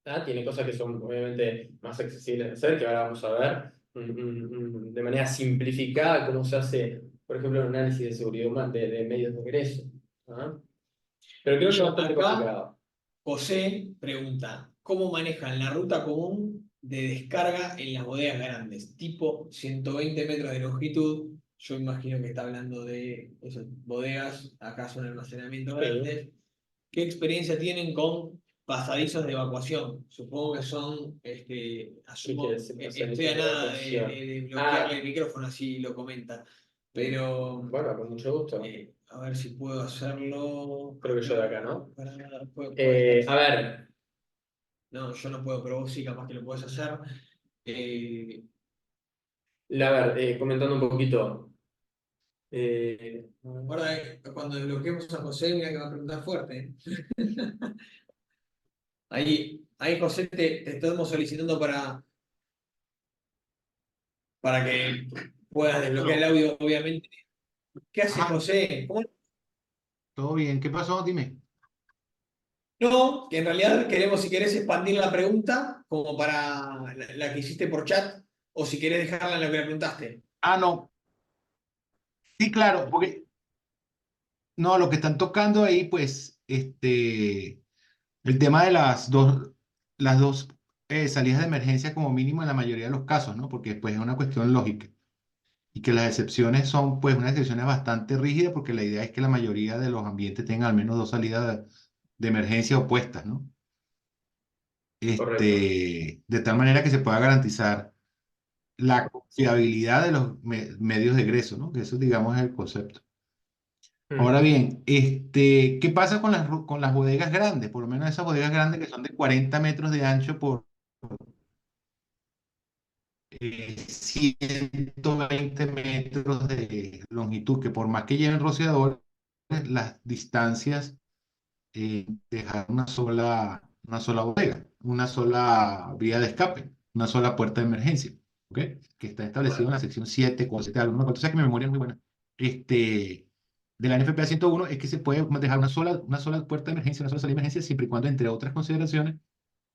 ¿Ah? Tiene cosas que son obviamente más accesibles de hacer, que ahora vamos a ver de manera simplificada cómo se hace, por ejemplo, un análisis de seguridad de medios de ingreso. ¿Ah? Pero creo que es Guillo, bastante acá complicado. José pregunta, ¿cómo manejan la ruta común de descarga en las bodegas grandes? Tipo 120 metros de longitud. Yo imagino que está hablando de esas bodegas, acá son almacenamientos Sí, grandes. ¿Qué experiencia tienen con pasadizos de evacuación? Supongo que son, ¿qué quiere asumo, decir estoy a pasadizos de nada evacuación? de bloquearle Ah, el micrófono, así lo comenta. Pero bueno, con mucho gusto. a ver si puedo hacerlo. Creo que yo de acá, ¿no? Puede estar. A ver, No, yo no puedo, pero vos sí, capaz que lo puedes hacer. Eh, comentando un poquito. Eh, Ahora, cuando desbloqueemos a José, mira que va a preguntar fuerte. Ahí José, te estamos solicitando para que puedas desbloquear el Maestro, audio, obviamente. ¿Qué hace ajá, José? todo bien. ¿Qué pasó? Dime. No, que en realidad queremos, si querés, expandir la pregunta como para la que hiciste por chat, o si querés dejarla en lo que le preguntaste. Ah, no. Sí, claro, porque no, lo que están tocando ahí, pues, el tema de las dos salidas de emergencia como mínimo en la mayoría de los casos, ¿no? Porque pues es una cuestión lógica y que las excepciones son, pues, unas excepciones bastante rígidas porque la idea es que la mayoría de los ambientes tengan al menos dos salidas de emergencia opuestas, ¿no? correcto. De tal manera que se pueda garantizar la confiabilidad de los medios de egreso, ¿no? Que eso, digamos, es el concepto. Ahora Mm, bien, ¿qué pasa con con las bodegas grandes? Por lo menos esas bodegas grandes que son de 40 metros de ancho por 120 metros de longitud, que por más que lleven rociadores, las distancias dejar una sola bodega, una sola vía de escape, una sola puerta de emergencia, ¿ok? Que está establecido en la bueno, sección 7, 7 algo, no me acuerdo, o sea que mi memoria es muy buena. De la NFPA 101 es que se puede dejar una sola puerta de emergencia, una sola salida de emergencia, siempre y cuando, entre otras consideraciones,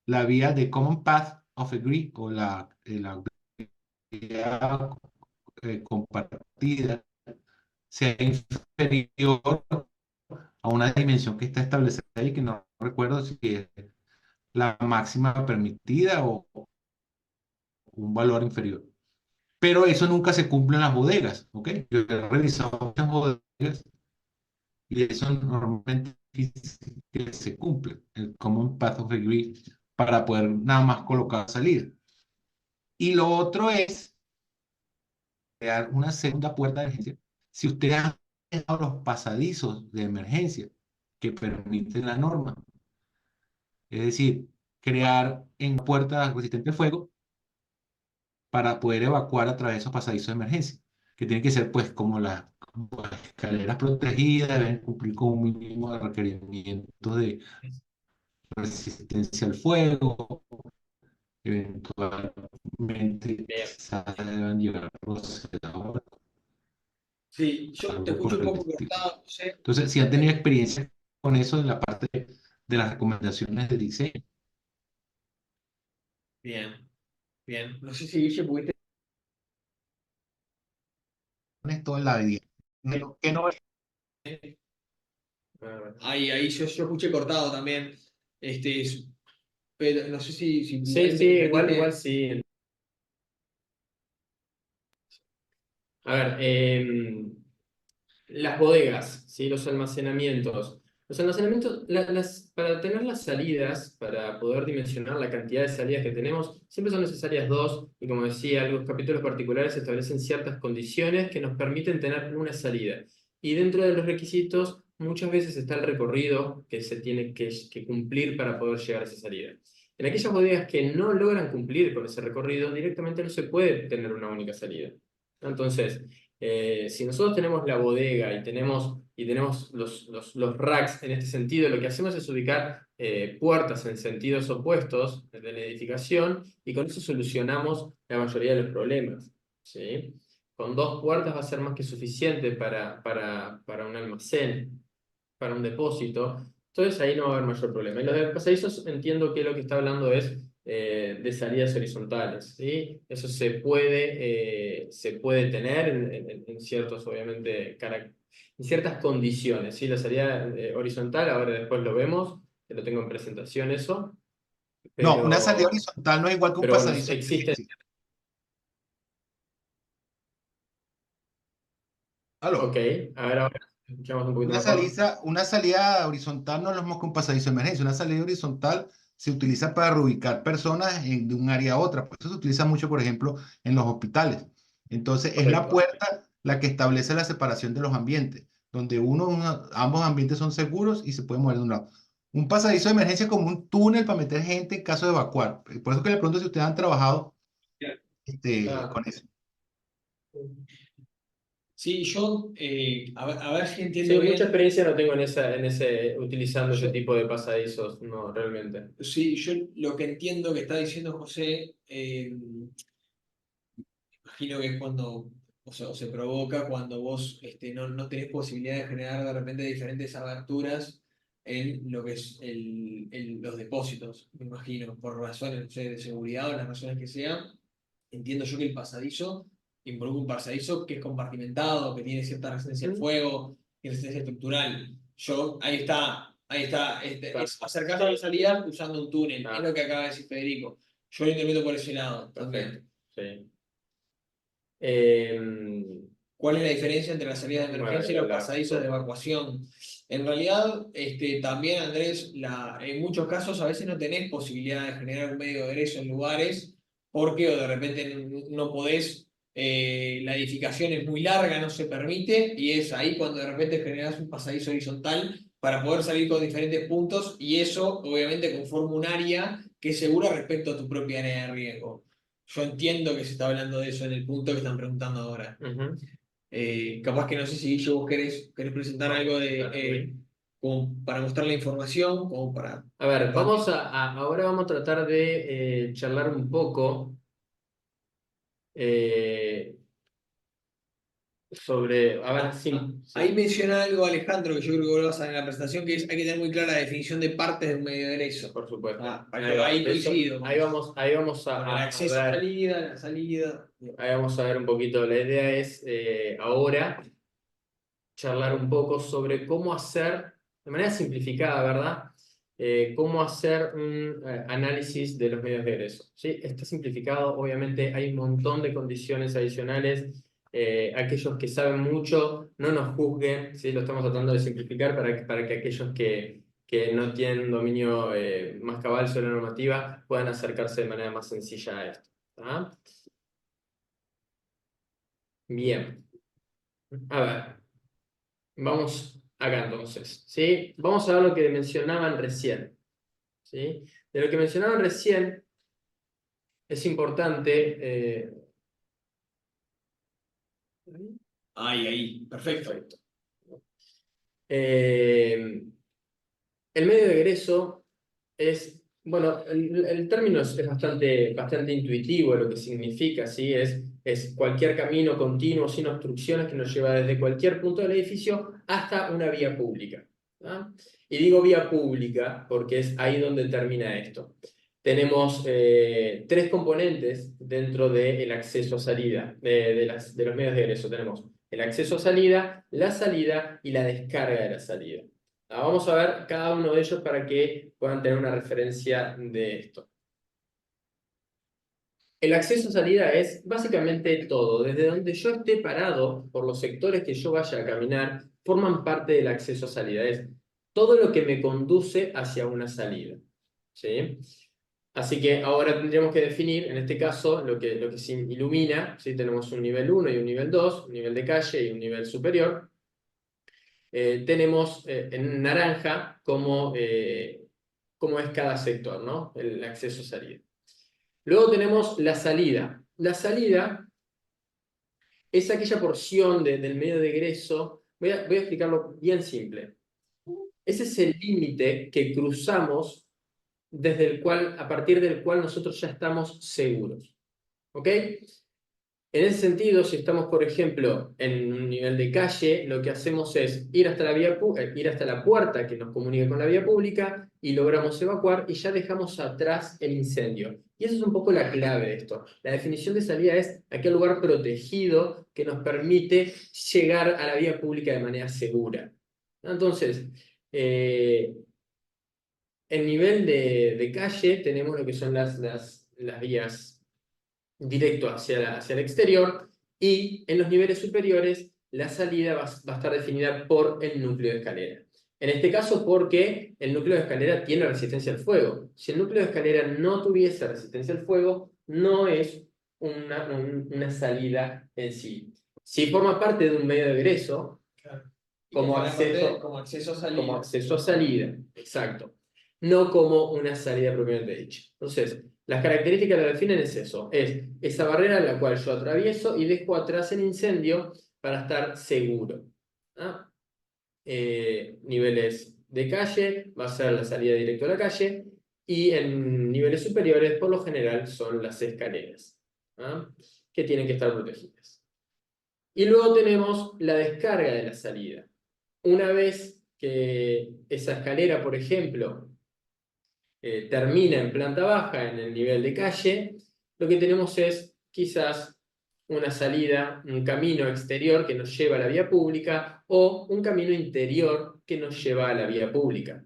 la vía de Common Path of Agree o la vía compartida sea inferior a una dimensión que está establecida y que no recuerdo si es la máxima permitida o un valor inferior. Pero eso nunca se cumple en las bodegas, ¿ok? Yo he revisado muchas bodegas y eso normalmente es difícil que se cumple, el Common Path of Agree, para poder nada más colocar salida. Y lo otro es crear una segunda puerta de emergencia. Si ustedes han dejado los pasadizos de emergencia que permiten la norma, es decir, crear en puertas resistentes al fuego para poder evacuar a través de esos pasadizos de emergencia, que tienen que ser pues como las escaleras protegidas, deben cumplir con un mínimo de requerimientos de resistencia al fuego, eventualmente bien. quizás deban llevar rociador, Sí, yo te algo escucho por un el poco estilo. cortado, José. Entonces, si han tenido experiencia con eso en la parte de las recomendaciones de diseño, Bien, bien. No sé si Guille pudiste. esto en la vida. Que no Ahí yo escuché cortado también. Pero no sé si Sí, ahí sí, me igual permite. sí. A ver, las bodegas, ¿sí? Los almacenamientos. Los almacenamientos, para tener las salidas, para poder dimensionar la cantidad de salidas que tenemos, siempre son necesarias dos, y como decía, los capítulos particulares establecen ciertas condiciones que nos permiten tener una salida. Y dentro de los requisitos, muchas veces está el recorrido que se tiene que cumplir para poder llegar a esa salida. En aquellas bodegas que no logran cumplir con ese recorrido, directamente no se puede tener una única salida. Entonces, si nosotros tenemos la bodega y tenemos los racks en este sentido, lo que hacemos es ubicar puertas en sentidos opuestos de la edificación y con eso solucionamos la mayoría de los problemas, ¿sí? Con dos puertas va a ser más que suficiente para un almacén, para un depósito. Entonces ahí no va a haber mayor problema. Y los de pasadizos entiendo que lo que está hablando es de salidas horizontales, ¿sí? Eso se puede tener en ciertos, obviamente, en ciertas condiciones, ¿sí? La salida horizontal, ahora después lo vemos, que lo tengo en presentación eso, No, una salida pero, horizontal no es igual que un pero bueno, pasadizo de existen. emergencia. Ok, Aló. a ver, ahora escuchamos un poquito mejor. Una salida horizontal no es lo mismo que un pasadizo de emergencia. Una salida horizontal se utiliza para reubicar personas de un área a otra. Por eso se utiliza mucho, por ejemplo, en los hospitales. Entonces, es la Correcto. puerta la que establece la separación de los ambientes, donde ambos ambientes son seguros y se puede mover de un lado. Un pasadizo de emergencia es como un túnel para meter gente en caso de evacuar. Por eso que le pregunto si ustedes han trabajado Ah. con eso. Sí, yo, a ver si entiendo Sí, mucha bien. experiencia no tengo utilizando ese Yo, tipo de pasadizos, no, realmente. sí, yo lo que entiendo que está diciendo José, imagino que es cuando, o se provoca cuando vos no tenés posibilidad de generar de repente diferentes aberturas en lo que es los depósitos, me imagino, por razones, no sé, de seguridad o las razones que sean. Entiendo yo que el pasadizo involucra un pasadizo que es compartimentado, que tiene cierta resistencia al Ujú. fuego, tiene resistencia estructural. Ahí está, Claro. es acercarse a la salida usando un túnel, es Ah, lo que acaba de decir Federico. Yo lo interpreto por ese lado perfecto. también. Sí. Em, ¿Cuál es la diferencia entre las salidas de bueno, emergencia y ya los hablamos. pasadizos de evacuación? En realidad, también, Andrés, en muchos casos a veces no tenés posibilidad de generar un medio de egreso en lugares porque o de repente no podés, la edificación es muy larga, no se permite, y es ahí cuando de repente generás un pasadizo horizontal para poder salir con diferentes puntos y eso obviamente conforma un área que es segura respecto a tu propia área de riesgo. Yo entiendo que se está hablando de eso en el punto que están preguntando ahora. Ujú. Capaz que no sé si vos querés presentar algo como para mostrar la información, como para A ver, compartir. ahora vamos a tratar de charlar un poco eh, sobre, a ver, sí, Ahí sí, menciona algo Alejandro que yo creo que vos lo vas a ver en la presentación, que es hay que tener muy clara la definición de partes de un medio de egreso. por supuesto. Ahí Yo va. ahí coincido Ahí vamos con el a acceso a ver. salida, la salida. Ahí vamos a ver un poquito. La idea es ahora charlar un poco sobre cómo hacer, de manera simplificada, ¿verdad? Cómo hacer un análisis de los medios de egreso. ¿Sí? Está simplificado, obviamente hay un montón de condiciones adicionales. Aquellos que saben mucho, no nos juzguen, ¿sí? Lo estamos tratando de simplificar para que aquellos que no tienen dominio más cabal sobre la normativa puedan acercarse de manera más sencilla a esto. ¿Tá? Bien, a ver. Vamos acá entonces, ¿sí? Vamos a ver lo que mencionaban recién, ¿sí? De lo que mencionaban recién es importante... Ahí, perfecto. perfecto. Eh, el medio de egreso es, bueno, el término es bastante intuitivo lo que significa, ¿sí? Es cualquier camino continuo sin obstrucciones que nos lleva desde cualquier punto del edificio hasta una vía pública. ¿Ah? Y digo vía pública porque es ahí donde termina esto. Tenemos tres componentes dentro del acceso a salida, de los medios de egreso. Tenemos el acceso a salida, la salida y la descarga de la salida. Vamos a ver cada uno de ellos para que puedan tener una referencia de esto. El acceso-salida es básicamente todo. Desde donde yo esté parado, por los sectores que yo vaya a caminar, forman parte del acceso-salida. Es todo lo que me conduce hacia una salida. ¿Sí? Así que ahora tendríamos que definir, en este caso, lo que se ilumina. ¿Sí? Tenemos un nivel 1 y un nivel 2, un nivel de calle y un nivel superior. Tenemos en naranja cómo es cada sector, ¿no? El acceso-salida. Luego tenemos la salida. La salida es aquella porción del medio de egreso. Voy a explicarlo bien simple. Ese es el límite que cruzamos desde el cual, a partir del cual nosotros ya estamos seguros. ¿Ok? En ese sentido, si estamos, por ejemplo, en un nivel de calle, lo que hacemos es ir hasta la puerta que nos comunica con la vía pública y logramos evacuar y ya dejamos atrás el incendio. Y esa es un poco la clave de esto. La definición de salida es aquel lugar protegido que nos permite llegar a la vía pública de manera segura. Entonces, en nivel de calle tenemos lo que son las vías directo hacia el exterior, y en los niveles superiores la salida va a estar definida por el núcleo de escalera. En este caso, porque el núcleo de escalera tiene resistencia al fuego. Si el núcleo de escalera no tuviese resistencia al fuego, no es una salida en sí. Si forma parte de un medio de egreso, Claro. como acceso, como acceso a salida. como acceso a salida, exacto. No como una salida propiamente dicha. Entonces, las características que lo definen es eso, es esa barrera en la cual yo atravieso y dejo atrás el incendio para estar seguro. ¿Ah? Niveles de calle, va a ser la salida directa a la calle, y en niveles superiores, por lo general, son las escaleras, ¿ah? Que tienen que estar protegidas. Y luego tenemos la descarga de la salida. Una vez que esa escalera, por ejemplo, termina en planta baja, en el nivel de calle, lo que tenemos es quizás una salida, un camino exterior que nos lleva a la vía pública o un camino interior que nos lleva a la vía pública.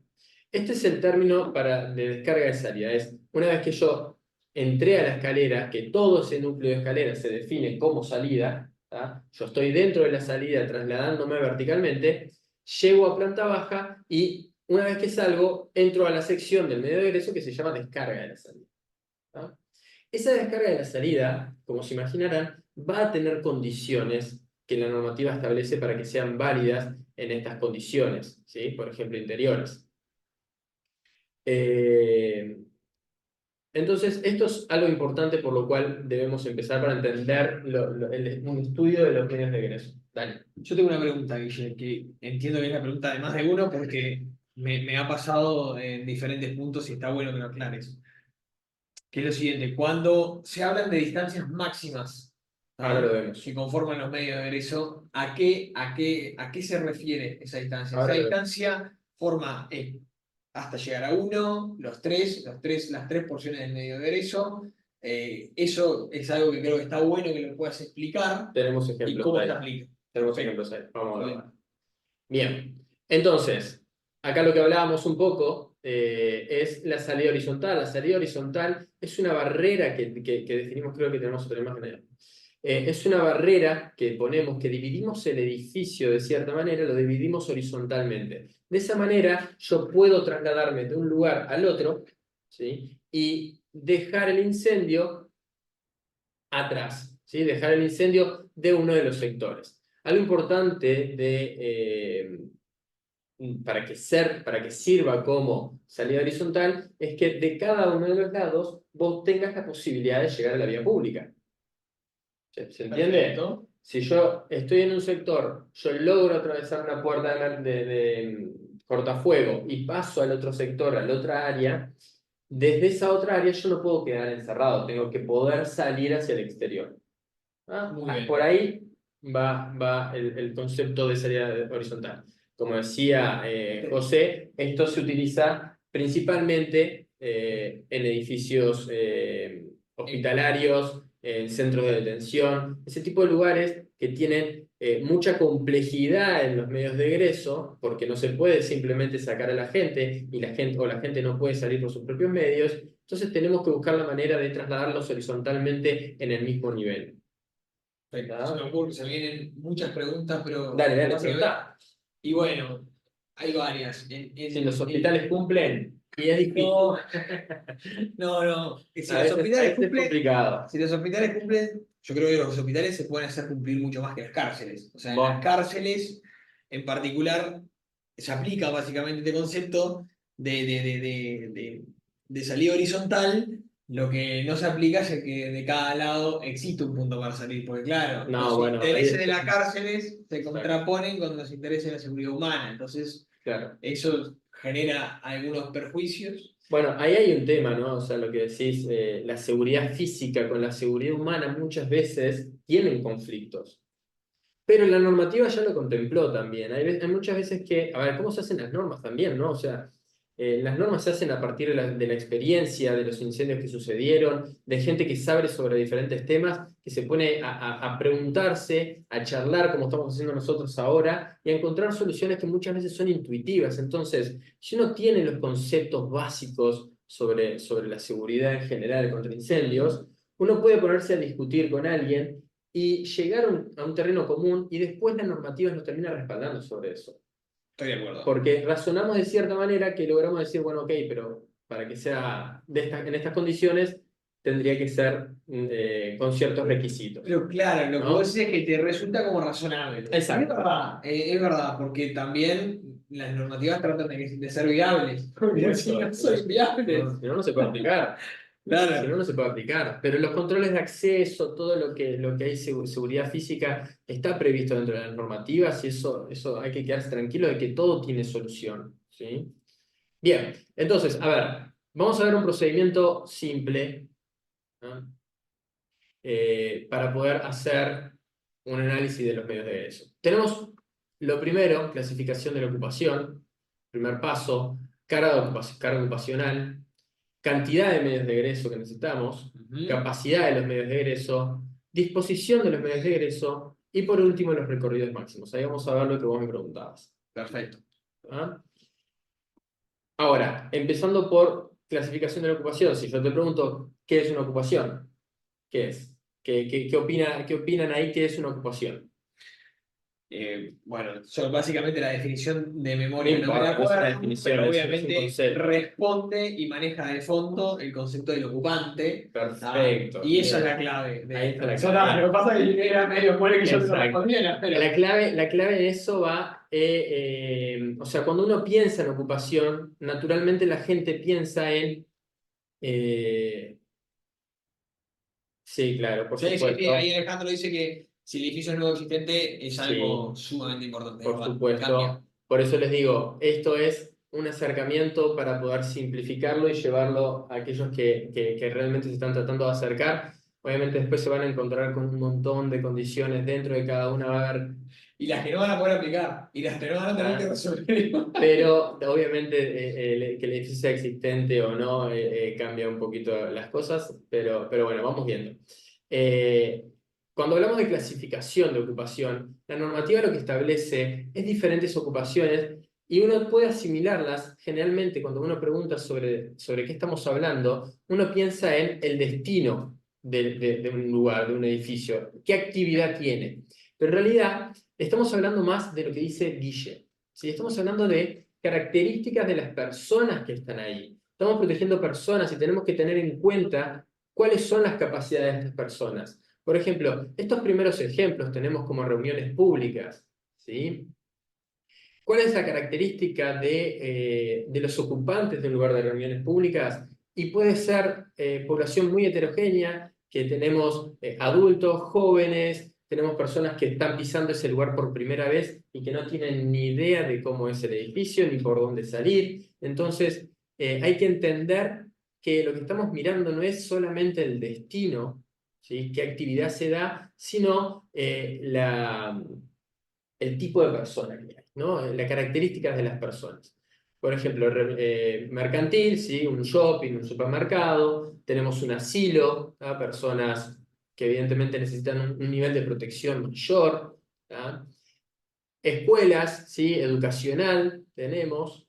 Este es el término de descarga de salida. Es una vez que yo entré a la escalera, que todo ese núcleo de escalera se define como salida, ¿tá? Yo estoy dentro de la salida trasladándome verticalmente, llego a planta baja y una vez que salgo, entro a la sección del medio de egreso que se llama descarga de la salida. ¿Tá? Esa descarga de la salida, como se imaginarán, va a tener condiciones que la normativa establece para que sean válidas en estas condiciones, ¿sí? Por ejemplo, interiores. Entonces, esto es algo importante por lo cual debemos empezar para entender un estudio de los medios de egreso. Dale. Yo tengo una pregunta, Guille, que entiendo que es la pregunta de más de uno porque me ha pasado en diferentes puntos y está bueno que lo aclares. Que es lo siguiente, cuando se hablan de distancias máximas, Ahora lo vemos. que conforman los medios de egreso, ¿a qué se refiere esa distancia? Ahora Esa lo vemos. distancia forma hasta llegar a uno, las tres porciones del medio de egreso. Eso es algo que creo que está bueno que lo puedas explicar. Tenemos ¿Y ejemplos cómo ahí. se aplica? Tenemos Perfecto. ejemplos ahí. Vamos a ver. Bien. Bien. Entonces, acá lo que hablábamos un poco es la salida horizontal. La salida horizontal es una barrera que definimos, creo que tenemos otra imagen ahí. Es una barrera que ponemos, que dividimos el edificio de cierta manera, lo dividimos horizontalmente. De esa manera yo puedo trasladarme de un lugar al otro, ¿sí? Y dejar el incendio atrás, ¿sí? Dejar el incendio de uno de los sectores. Algo importante para que sirva como salida horizontal es que de cada uno de los lados vos tengas la posibilidad de llegar a la vía pública. ¿Se entiende? Perfecto. Si yo estoy en un sector, yo logro atravesar una puerta de cortafuego y paso al otro sector, a la otra área, desde esa otra área yo no puedo quedar encerrado, tengo que poder salir hacia el exterior. ¿Ah? Muy bien. Por ahí va el concepto de salida horizontal. Como decía José, esto se utiliza principalmente en edificios hospitalarios, en centros de detención, ese tipo de lugares que tienen mucha complejidad en los medios de egreso, porque no se puede simplemente sacar a la gente, y la gente, o la gente no puede salir por sus propios medios, entonces tenemos que buscar la manera de trasladarlos horizontalmente en el mismo nivel. Perfecto. Se me ocurre, se vienen muchas preguntas, pero Dale, capaz que preguntá. y bueno, hay varias. Si los hospitales cumplen, y es difícil. No, no. Si A los veces hospitales es cumplen, complicado. si los hospitales cumplen, yo creo que los hospitales se pueden hacer cumplir mucho más que las cárceles. O sea, en las Vos. cárceles, en particular, se aplica básicamente este concepto de salida horizontal. Lo que no se aplica es el que de cada lado existe un punto para salir, porque claro, No, los bueno, ahí intereses de es. las cárceles se contraponen con los intereses de la seguridad humana. Entonces, Claro. eso genera algunos perjuicios. Bueno, ahí hay un tema, ¿no? O sea, lo que decís, la seguridad física con la seguridad humana muchas veces tienen conflictos. Pero la normativa ya lo contempló también. Hay muchas veces que, a ver, ¿cómo se hacen las normas también, no? O sea, las normas se hacen a partir de la experiencia, de los incendios que sucedieron, de gente que sabe sobre diferentes temas, que se pone a preguntarse, a charlar, como estamos haciendo nosotros ahora, y a encontrar soluciones que muchas veces son intuitivas. Entonces, si uno tiene los conceptos básicos sobre la seguridad en general contra incendios, uno puede ponerse a discutir con alguien y llegar a un terreno común y después la normativa nos termina respaldando sobre eso. Estoy de acuerdo. Porque razonamos de cierta manera que logramos decir, bueno, ok, pero para que sea en estas condiciones tendría que ser con ciertos requisitos. Pero claro, lo que ¿no? vos decís es que te resulta como razonable. Exacto. Es verdad, porque también las normativas tratan de ser viables. Porque si no son viables. Si no, no se puede aplicar. Claro. Si no, no se puede aplicar. Pero los controles de acceso, todo lo que hay seguridad física, está previsto dentro de las normativas y eso hay que quedarse tranquilo de que todo tiene solución. ¿Sí? Bien, entonces, a ver, vamos a ver un procedimiento simple, ¿no? Para poder hacer un análisis de los medios de egreso. Tenemos lo primero, clasificación de la ocupación, primer paso, carga ocupacional, cantidad de medios de egreso que necesitamos, capacidad de los medios de egreso, disposición de los medios de egreso y por último los recorridos máximos. Ahí vamos a ver lo que vos me preguntabas. Perfecto. ¿Ah? Ahora, empezando por clasificación de la ocupación, si yo te pregunto qué es una ocupación, ¿qué es? ¿Qué opinan ahí que es una ocupación? Bueno, básicamente la definición de memoria No no me la importa, no es una acuerdo, definición, pero es un obviamente concepto. responde y maneja de fondo el concepto del ocupante. Perfecto. Y eso es Bien. la clave. Ahí está la Eso clave. Lo que pasa es que era medio bueno que yo te lo Exacto. respondiera, pero. La clave de eso va, o sea, cuando uno piensa en ocupación, naturalmente la gente piensa en, sí, claro, por Sí, sí, supuesto, ahí Alejandro dice que si el edificio es nuevo existente es algo sí, sumamente importante. por ¿Verdad? supuesto. Cambia. Por eso les digo, esto es un acercamiento para poder simplificarlo y llevarlo a aquellos que realmente se están tratando de acercar. Obviamente después se van a encontrar con un montón de condiciones dentro de cada una, va a haber. Y las que no van a poder aplicar, y las que no van a tener que resolver. Pero obviamente que el edificio sea existente o no cambia un poquito las cosas, pero bueno, vamos viendo. Cuando hablamos de clasificación de ocupación, la normativa lo que establece es diferentes ocupaciones y uno puede asimilarlas. Generalmente cuando uno pregunta sobre qué estamos hablando, uno piensa en el destino de un lugar, de un edificio, qué actividad tiene. Pero en realidad estamos hablando más de lo que dice Guille. ¿Sí? Estamos hablando de características de las personas que están ahí. Estamos protegiendo personas y tenemos que tener en cuenta cuáles son las capacidades de estas personas. Por ejemplo, estos primeros ejemplos tenemos como reuniones públicas. ¿Sí? ¿Cuál es la característica de los ocupantes de un lugar de reuniones públicas? Y puede ser población muy heterogénea, que tenemos adultos, jóvenes, tenemos personas que están pisando ese lugar por primera vez y que no tienen ni idea de cómo es el edificio ni por dónde salir. Entonces, hay que entender que lo que estamos mirando no es solamente el destino, ¿sí? Qué actividad se da, sino el tipo de persona que hay, ¿no? Las características de las personas. Por ejemplo, mercantil, ¿sí? Un shopping, un supermercado, tenemos un asilo, ¿tá? Personas que evidentemente necesitan un nivel de protección mayor, ¿tá? Escuelas, ¿sí? Educacional tenemos.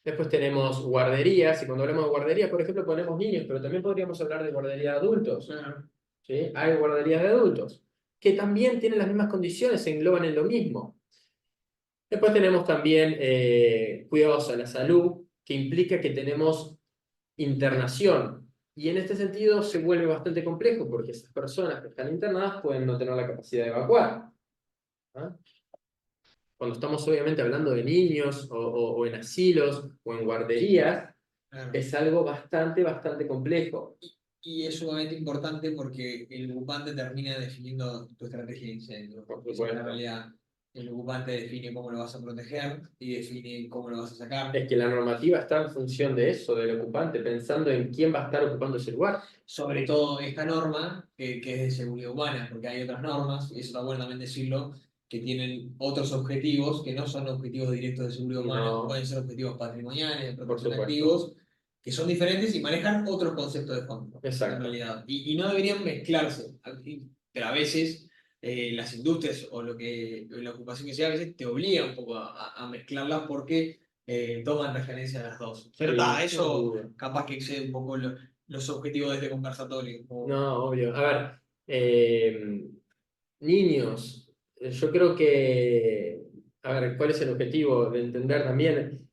Después tenemos guarderías, y cuando hablamos de guarderías, por ejemplo, ponemos niños, pero también podríamos hablar de guardería de adultos. ¿Sí? Hay guarderías de adultos, que también tienen las mismas condiciones, se engloban en lo mismo. Después tenemos también cuidados a la salud, que implica que tenemos internación. Y en este sentido se vuelve bastante complejo, porque esas personas que están internadas pueden no tener la capacidad de evacuar. ¿Ah? Cuando estamos obviamente hablando de niños, o en asilos, o en guarderías, Claro. es algo bastante complejo. Y es sumamente importante porque el ocupante termina definiendo tu estrategia de incendio. Por Esa es supuesto. la realidad. El ocupante define cómo lo vas a proteger y define cómo lo vas a sacar. Es que la normativa está en función de eso, del ocupante, pensando en quién va a estar ocupando ese lugar. Sobre todo esta norma, que es de seguridad humana, porque hay otras normas, y eso está bueno también decirlo, que tienen otros objetivos que no son objetivos directos de seguridad humana, No. pueden ser objetivos patrimoniales, de Por protección de supuesto. activos, que son diferentes y manejan otros conceptos de fondo, Exacto. en realidad. Y no deberían mezclarse, pero a veces las industrias o la ocupación que sea, a veces te obliga un poco a mezclarlas porque toman referencia a las dos. Pero Sí, está, sin eso duda. capaz que excede un poco los objetivos de este conversatorio. No, obvio. A ver, niños, yo creo que, a ver, ¿cuál es el objetivo de entender también?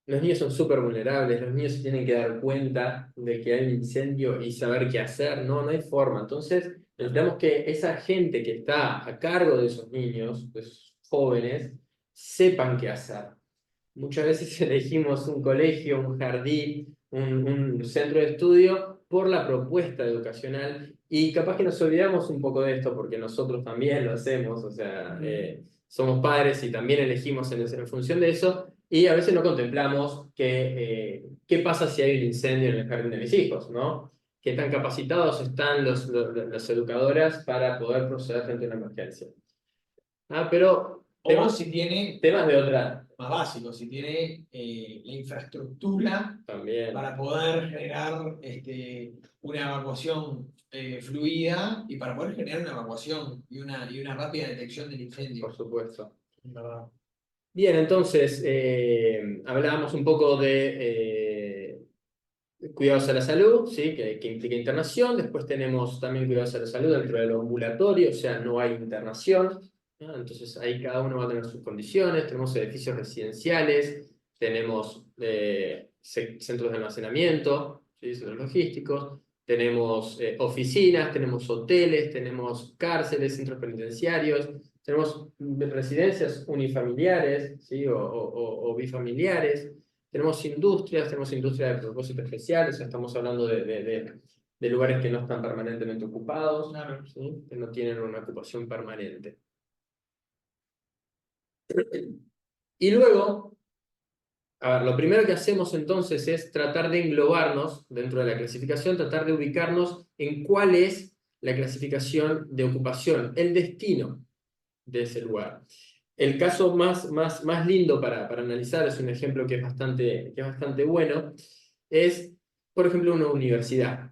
Los niños son súper vulnerables, los niños se tienen que dar cuenta de que hay un incendio y saber qué hacer, no hay forma. Entonces, necesitamos que esa gente que está a cargo de esos niños, de esos jóvenes, sepan qué hacer. Muchas veces elegimos un colegio, un jardín, un centro de estudio por la propuesta educacional, y capaz que nos olvidamos un poco de esto porque nosotros también lo hacemos, o sea, somos padres y también elegimos en función de eso, y a veces no contemplamos qué pasa si hay un incendio en el jardín de mis hijos, ¿no? ¿Qué tan capacitados están las educadoras para poder proceder frente a una emergencia? Pero O si tiene, temas de otra más básico, si tiene la infraestructura también. para poder generar una evacuación fluida y para poder generar una evacuación y una rápida detección del incendio. Por supuesto. ¿Verdad? Bien, entonces hablábamos un poco de cuidados a la salud, ¿sí? que implica internación. Después tenemos también cuidados a la salud dentro del ambulatorio, o sea, no hay internación, ¿no? Entonces ahí cada uno va a tener sus condiciones. Tenemos edificios residenciales, tenemos centros de almacenamiento, ¿sí? Centros logísticos, tenemos oficinas, tenemos hoteles, tenemos cárceles, centros penitenciarios. Tenemos residencias unifamiliares, ¿sí? o bifamiliares. Tenemos industria de propósito especial, o sea, estamos hablando de lugares que no están permanentemente ocupados, Claro. ¿sí? Que no tienen una ocupación permanente. Y luego, a ver, lo primero que hacemos entonces es tratar de englobarnos dentro de la clasificación, tratar de ubicarnos en cuál es la clasificación de ocupación, el destino de ese lugar. El caso más lindo para analizar, es un ejemplo que es bastante bueno, es, por ejemplo, una universidad.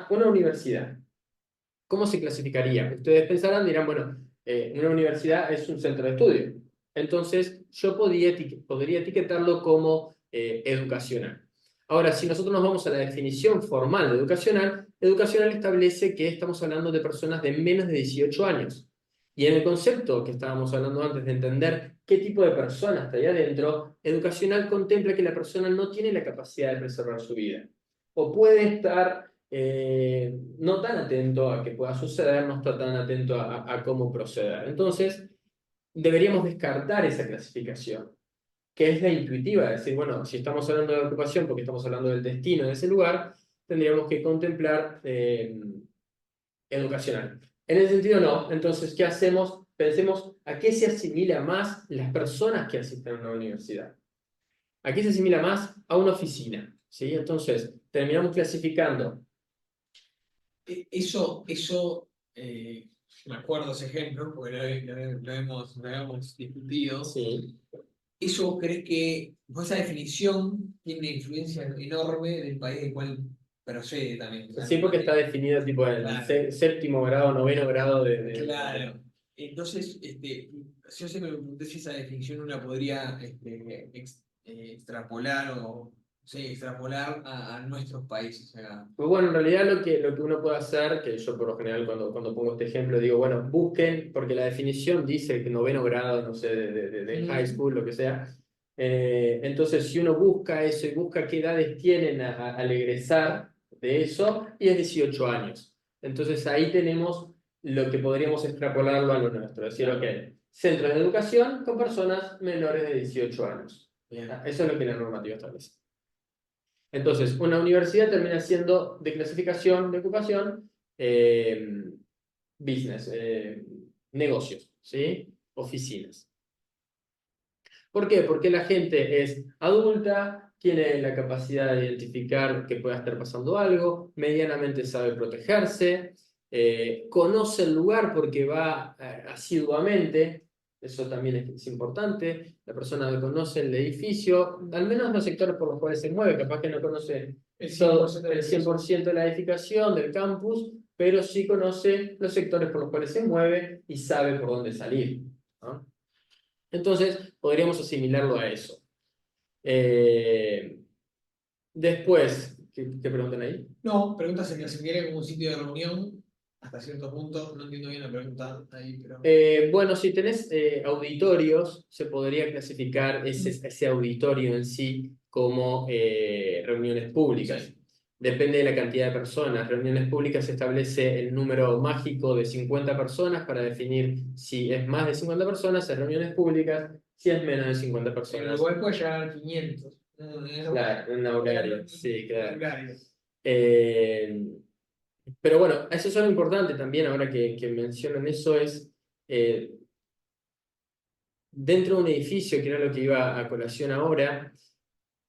Una universidad. ¿Cómo se clasificaría? Ustedes pensarán, dirán, bueno, una universidad es un centro de estudio. Entonces, yo podría etiquetarlo como educacional. Ahora, si nosotros nos vamos a la definición formal de educacional establece que estamos hablando de personas de menos de 18 años. Y en el concepto que estábamos hablando antes de entender qué tipo de persona está ahí adentro, educacional contempla que la persona no tiene la capacidad de preservar su vida. O puede estar no tan atento a qué pueda suceder, no está tan atento a cómo proceder. Entonces, deberíamos descartar esa clasificación, que es la intuitiva, es decir, bueno, si estamos hablando de ocupación porque estamos hablando del destino de ese lugar, tendríamos que contemplar educacional. En ese sentido, no. Entonces, ¿qué hacemos? Pensemos a qué se asimila más las personas que asisten a una universidad. ¿A qué se asimila más? A una oficina, ¿sí? Entonces, terminamos clasificando. Eso me acuerdo ese ejemplo, porque lo hemos discutido. Sí. ¿Eso vos crees que esa definición tiene una influencia enorme del país del cual procede también? Sí, porque está definido tipo en Claro. séptimo grado, noveno grado Claro. Entonces, yo siempre me pregunté si esa definición una podría extrapolar o sí, extrapolar a nuestros países acá. Pues bueno, en realidad lo que uno puede hacer, que yo por lo general cuando pongo este ejemplo digo, bueno, busquen, porque la definición dice que noveno grado, no sé, de high school, lo que sea. Entonces, si uno busca eso y busca qué edades tienen al egresar de eso, y es 18 años. Entonces ahí tenemos lo que podríamos extrapolarlo a lo nuestro. Es decir, ok, centros de educación con personas menores de 18 años. Bien. Eso es lo que la normativa establece. Entonces, una universidad termina siendo de clasificación de ocupación business, negocios, ¿sí? Oficinas. ¿Por qué? Porque la gente es adulta, tiene la capacidad de identificar que pueda estar pasando algo, medianamente sabe protegerse, conoce el lugar porque va asiduamente, eso también es importante, la persona que conoce el edificio, al menos los sectores por los cuales se mueve, capaz que no conoce El todo 100% el 100% de la edificación, del campus, pero sí conoce los sectores por los cuales se mueve y sabe por dónde salir, ¿no? Entonces, podríamos asimilarlo a eso. Después, ¿qué preguntan ahí? No, preguntas en que se quiere como un sitio de reunión, hasta cierto punto, no entiendo bien la pregunta ahí, pero... Bueno, si tenés auditorios, se podría clasificar ese auditorio en sí como reuniones públicas. Sí. Depende de la cantidad de personas. Reuniones públicas se establece el número mágico de 50 personas para definir si es más de 50 personas, es reuniones públicas, si es menos de 50 En personas. Uruguay puede llegar a 500. Claro, un horario, sí, claro. Horario. Pero bueno, eso es algo importante también, ahora que mencionan eso, es dentro de un edificio, que era lo que iba a colación ahora,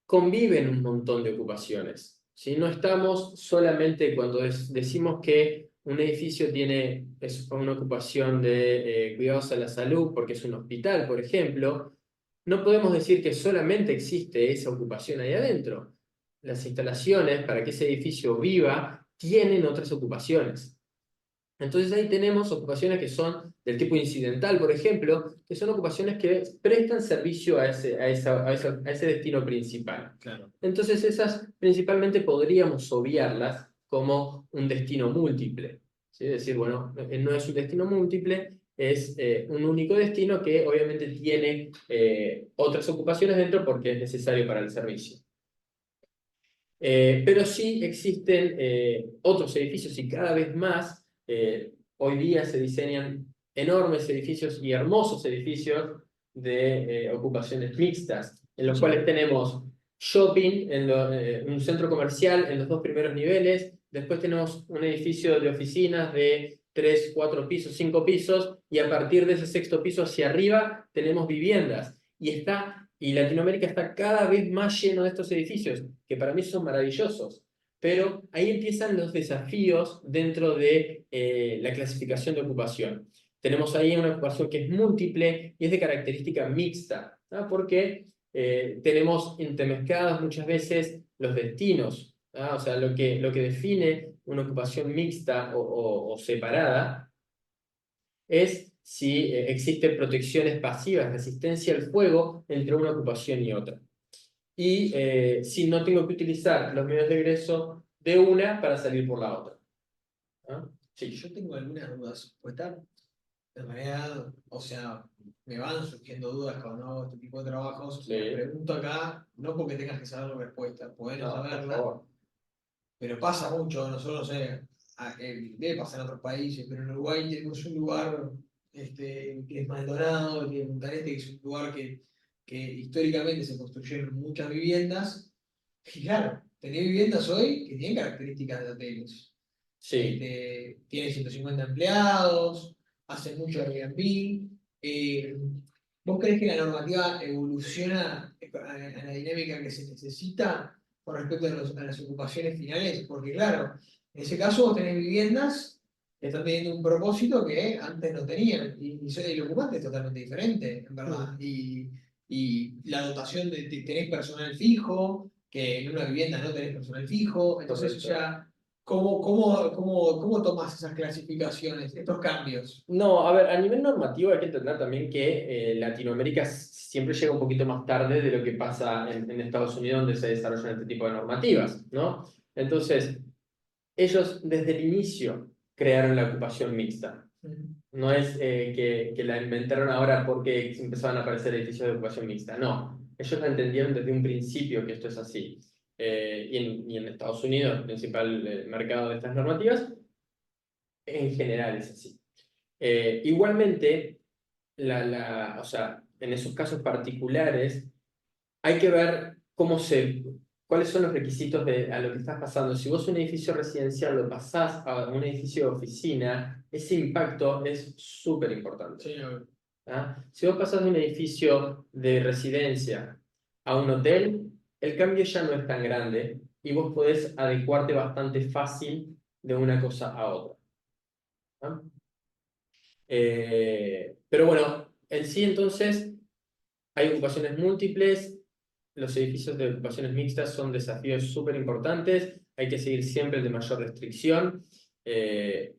conviven un montón de ocupaciones. ¿Sí? No estamos solamente cuando decimos que un edificio es una ocupación de cuidados a la salud, porque es un hospital, por ejemplo, no podemos decir que solamente existe esa ocupación ahí adentro. Las instalaciones para que ese edificio viva tienen otras ocupaciones. Entonces ahí tenemos ocupaciones que son del tipo incidental, por ejemplo, que son ocupaciones que prestan servicio a ese destino principal. Claro. Entonces esas principalmente podríamos obviarlas como un destino múltiple. ¿Sí? Es decir, bueno, no es un destino múltiple, es un único destino que obviamente tiene otras ocupaciones dentro porque es necesario para el servicio. Pero sí existen otros edificios y cada vez más. Hoy día se diseñan enormes edificios y hermosos edificios de ocupaciones mixtas, en los cuales tenemos shopping, un centro comercial en los dos primeros niveles, después tenemos un edificio de oficinas de 3, 4 pisos, 5 pisos, y a partir de ese sexto piso hacia arriba tenemos viviendas. Y Latinoamérica está cada vez más lleno de estos edificios, que para mí son maravillosos. Pero ahí empiezan los desafíos dentro de la clasificación de ocupación. Tenemos ahí una ocupación que es múltiple y es de característica mixta, ¿no? Porque tenemos intermezclados muchas veces los destinos, ¿no? O sea, lo que define una ocupación mixta o separada es si existen protecciones pasivas, resistencia al fuego entre una ocupación y otra. Y si no tengo que utilizar los medios de egreso de una para salir por la otra. ¿Ah? Sí. Yo tengo algunas dudas, pues está, en realidad, o sea, me van surgiendo dudas cuando hago este tipo de trabajos. Sí. Y me pregunto acá, no porque tengas que saber la respuesta, podés no No, por saberla, favor. pero pasa mucho, nosotros, no sé, debe pasar en otros países, pero en Uruguay tenemos un lugar que es Maldonado, que es Punta del Este, que es un lugar que históricamente se construyeron muchas viviendas. Y claro, tenés viviendas hoy que tienen características de hoteles. Sí. Tiene 150 empleados, hace mucho Airbnb. ¿Vos crees que la normativa evoluciona a la dinámica que se necesita con respecto a las ocupaciones finales? Porque claro, en ese caso vos tenés viviendas que están teniendo un propósito que antes no tenían, y el ocupante es totalmente diferente, en verdad. Y la dotación tenés personal fijo, que en una vivienda no tenés personal fijo, entonces, o sea, ¿Cómo tomas esas clasificaciones, estos cambios? No, a ver, a nivel normativo hay que entender también que Latinoamérica siempre llega un poquito más tarde de lo que pasa en Estados Unidos, donde se desarrollan este tipo de normativas, ¿no? Entonces, ellos desde el inicio crearon la ocupación mixta. No es que la inventaron ahora porque empezaron a aparecer edificios de ocupación mixta, no. Ellos la entendieron desde un principio que esto es así. Y en Estados Unidos, el principal mercado de estas normativas, en general es así. Igualmente, o sea, en esos casos particulares, hay que ver cuáles son los requisitos a lo que estás pasando. Si vos un edificio residencial lo pasás a un edificio de oficina, ese impacto es súper importante. Sí, ¿Ah? Si vos pasás de un edificio de residencia a un hotel, el cambio ya no es tan grande y vos podés adecuarte bastante fácil de una cosa a otra. ¿Ah? Pero bueno, en sí entonces hay ocupaciones múltiples, los edificios de ocupaciones mixtas son desafíos súper importantes, hay que seguir siempre el de mayor restricción,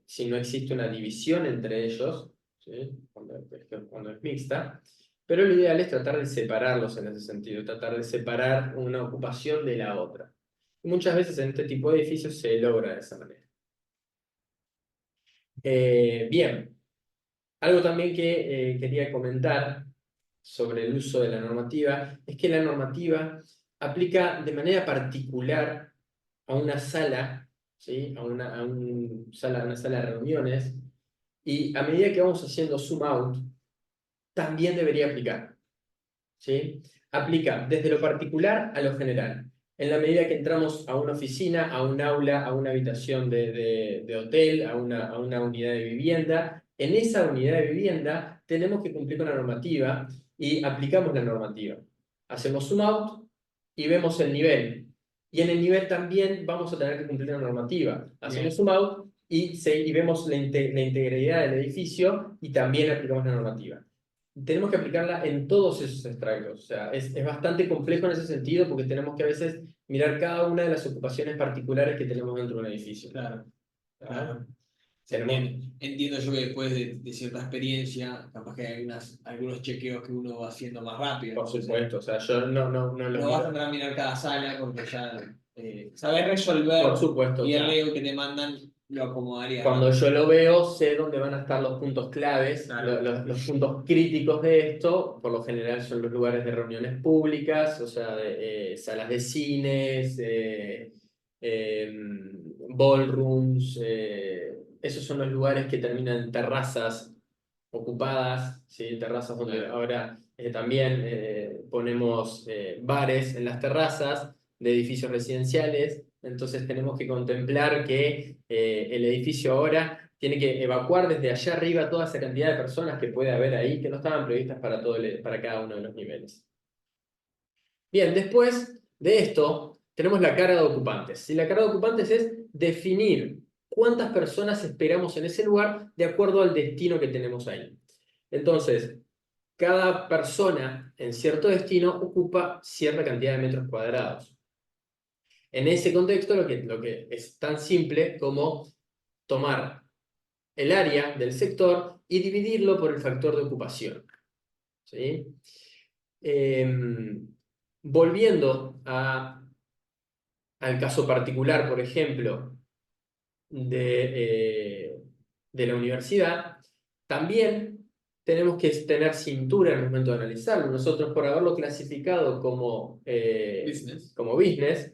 si no existe una división entre ellos, ¿sí? Cuando es mixta, pero lo ideal es tratar de separarlos en ese sentido, tratar de separar una ocupación de la otra. Y muchas veces en este tipo de edificios se logra de esa manera. Bien. Algo también que quería comentar sobre el uso de la normativa es que la normativa aplica de manera particular a una sala, ¿sí? Una sala de reuniones, y a medida que vamos haciendo zoom out, también debería aplicar, ¿sí? Aplica desde lo particular a lo general. En la medida que entramos a una oficina, a un aula, a una habitación de hotel, a una unidad de vivienda, en esa unidad de vivienda tenemos que cumplir con la normativa y aplicamos la normativa. Hacemos zoom out y vemos el nivel. Y en el nivel también vamos a tener que cumplir la normativa. Hacemos zoom out y vemos la integridad del edificio y también aplicamos la normativa. Tenemos que aplicarla en todos esos extractos. O sea, es bastante complejo en ese sentido porque tenemos que a veces mirar cada una de las ocupaciones particulares que tenemos dentro de un edificio. claro, ¿Ah? claro. Tenemos, Entiendo yo que después de cierta experiencia, capaz que hay algunos chequeos que uno va haciendo más rápido. por Entonces, supuesto, o sea, yo no lo no vas a miro. entrar a mirar cada sala porque ya sabes resolver Por supuesto, y o el sea, riesgo que te mandan lo acomodaría. cuando yo lo veo, sé dónde van a estar los puntos claves, Claro. los puntos críticos de esto. Por lo general son los lugares de reuniones públicas, o sea, salas de cines, ballrooms. Esos son los lugares que terminan en terrazas ocupadas, ¿sí? Terrazas donde Claro. ahora también ponemos bares en las terrazas de edificios residenciales. Entonces tenemos que contemplar que el edificio ahora tiene que evacuar desde allá arriba toda esa cantidad de personas que puede haber ahí, que no estaban previstas para cada uno de los niveles. Bien, después de esto, tenemos la carga de ocupantes. Y la carga de ocupantes es definir cuántas personas esperamos en ese lugar de acuerdo al destino que tenemos ahí. Entonces, cada persona en cierto destino ocupa cierta cantidad de metros cuadrados. En ese contexto, lo que es tan simple como tomar el área del sector y dividirlo por el factor de ocupación. ¿Sí? Volviendo al caso particular, por ejemplo, de la universidad, también tenemos que tener cintura en el momento de analizarlo. Nosotros, por haberlo clasificado como business,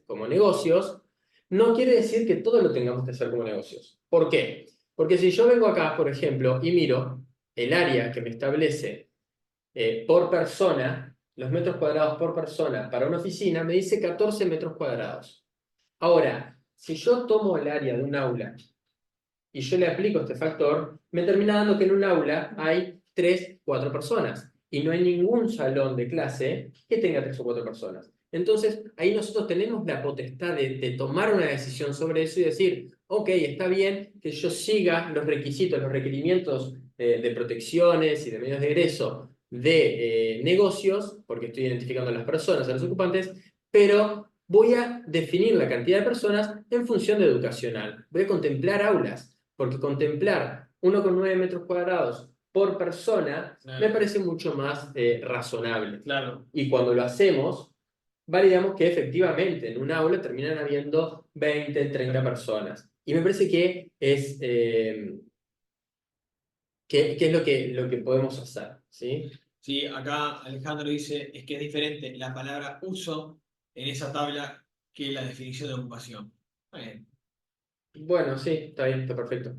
como negocios, no quiere decir que todo lo tengamos que hacer como negocios. ¿Por qué? Porque si yo vengo acá, por ejemplo, y miro el área que me establece por persona, los metros cuadrados por persona para una oficina, me dice 14 metros cuadrados. Ahora, si yo tomo el área de un aula y yo le aplico este factor, me termina dando que en un aula hay 3, 4 personas y no hay ningún salón de clase que tenga 3 o 4 personas. Entonces, ahí nosotros tenemos la potestad de tomar una decisión sobre eso y decir, ok, está bien que yo siga los requisitos, los requerimientos de protecciones y de medios de egreso de negocios, porque estoy identificando a las personas, a los ocupantes, pero voy a definir la cantidad de personas en función de educacional. Voy a contemplar aulas, porque contemplar 1,9 metros cuadrados por persona me Claro. parece mucho más razonable. Claro. Y cuando lo hacemos, validamos que efectivamente en un aula terminan habiendo 20, 30 personas. Y me parece que es, que es lo que podemos hacer, ¿sí? Sí, acá Alejandro dice, es que es diferente la palabra uso en esa tabla que la definición de ocupación. Bien. Bueno, sí, está bien, está perfecto.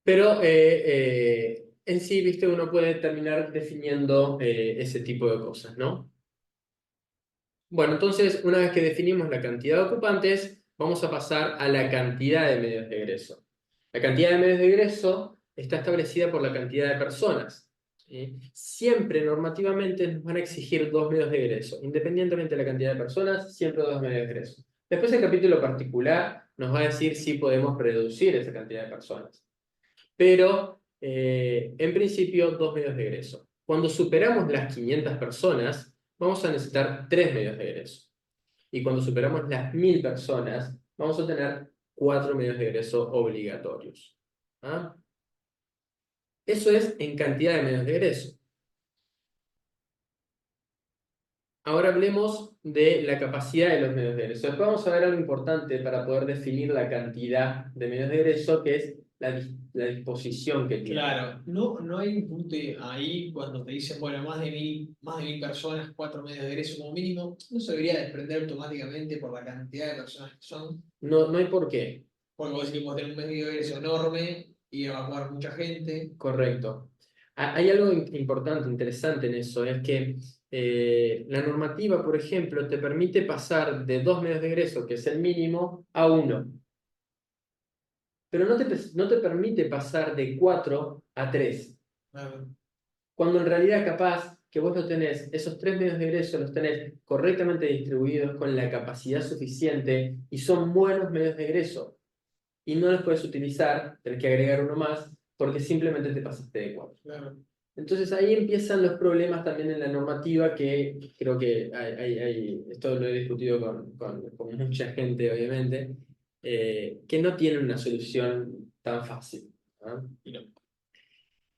Pero en sí, viste, uno puede terminar definiendo ese tipo de cosas, ¿no? Bueno, entonces, una vez que definimos la cantidad de ocupantes, vamos a pasar a la cantidad de medios de egreso. La cantidad de medios de egreso está establecida por la cantidad de personas, ¿sí? Siempre normativamente nos van a exigir 2 medios de egreso. Independientemente de la cantidad de personas, siempre 2 medios de egreso. Después el capítulo particular nos va a decir si podemos reducir esa cantidad de personas. Pero en principio 2 medios de egreso. Cuando superamos las 500 personas, vamos a necesitar 3 medios de egreso. Y cuando superamos las 1000 personas, vamos a tener 4 medios de egreso obligatorios. ¿Ah? Eso es en cantidad de medios de egreso. Ahora hablemos de la capacidad de los medios de egreso. Después vamos a ver algo importante para poder definir la cantidad de medios de egreso, que es la disposición que tiene. Claro, no hay un punto ahí cuando te dicen, bueno, más de 1000 personas, 4 medios de egreso como mínimo, no se debería desprender automáticamente por la cantidad de personas que son, No, no hay por qué. porque vos decís que vos tenés un medio de egreso enorme y evacuar mucha gente. Correcto. Hay algo importante, interesante en eso, es que la normativa, por ejemplo, te permite pasar de 2 medios de egreso, que es el mínimo, a 1. Pero no te permite pasar de 4 a 3. Claro. Cuando en realidad capaz que vos lo tenés, esos 3 medios de egreso los tenés correctamente distribuidos con la capacidad suficiente y son buenos medios de egreso. Y no los puedes utilizar, tenés que agregar uno más, porque simplemente te pasaste de 4. Claro. Entonces ahí empiezan los problemas también en la normativa, que creo que esto lo he discutido con mucha gente, obviamente, que no tiene una solución tan fácil, ¿no? Y no.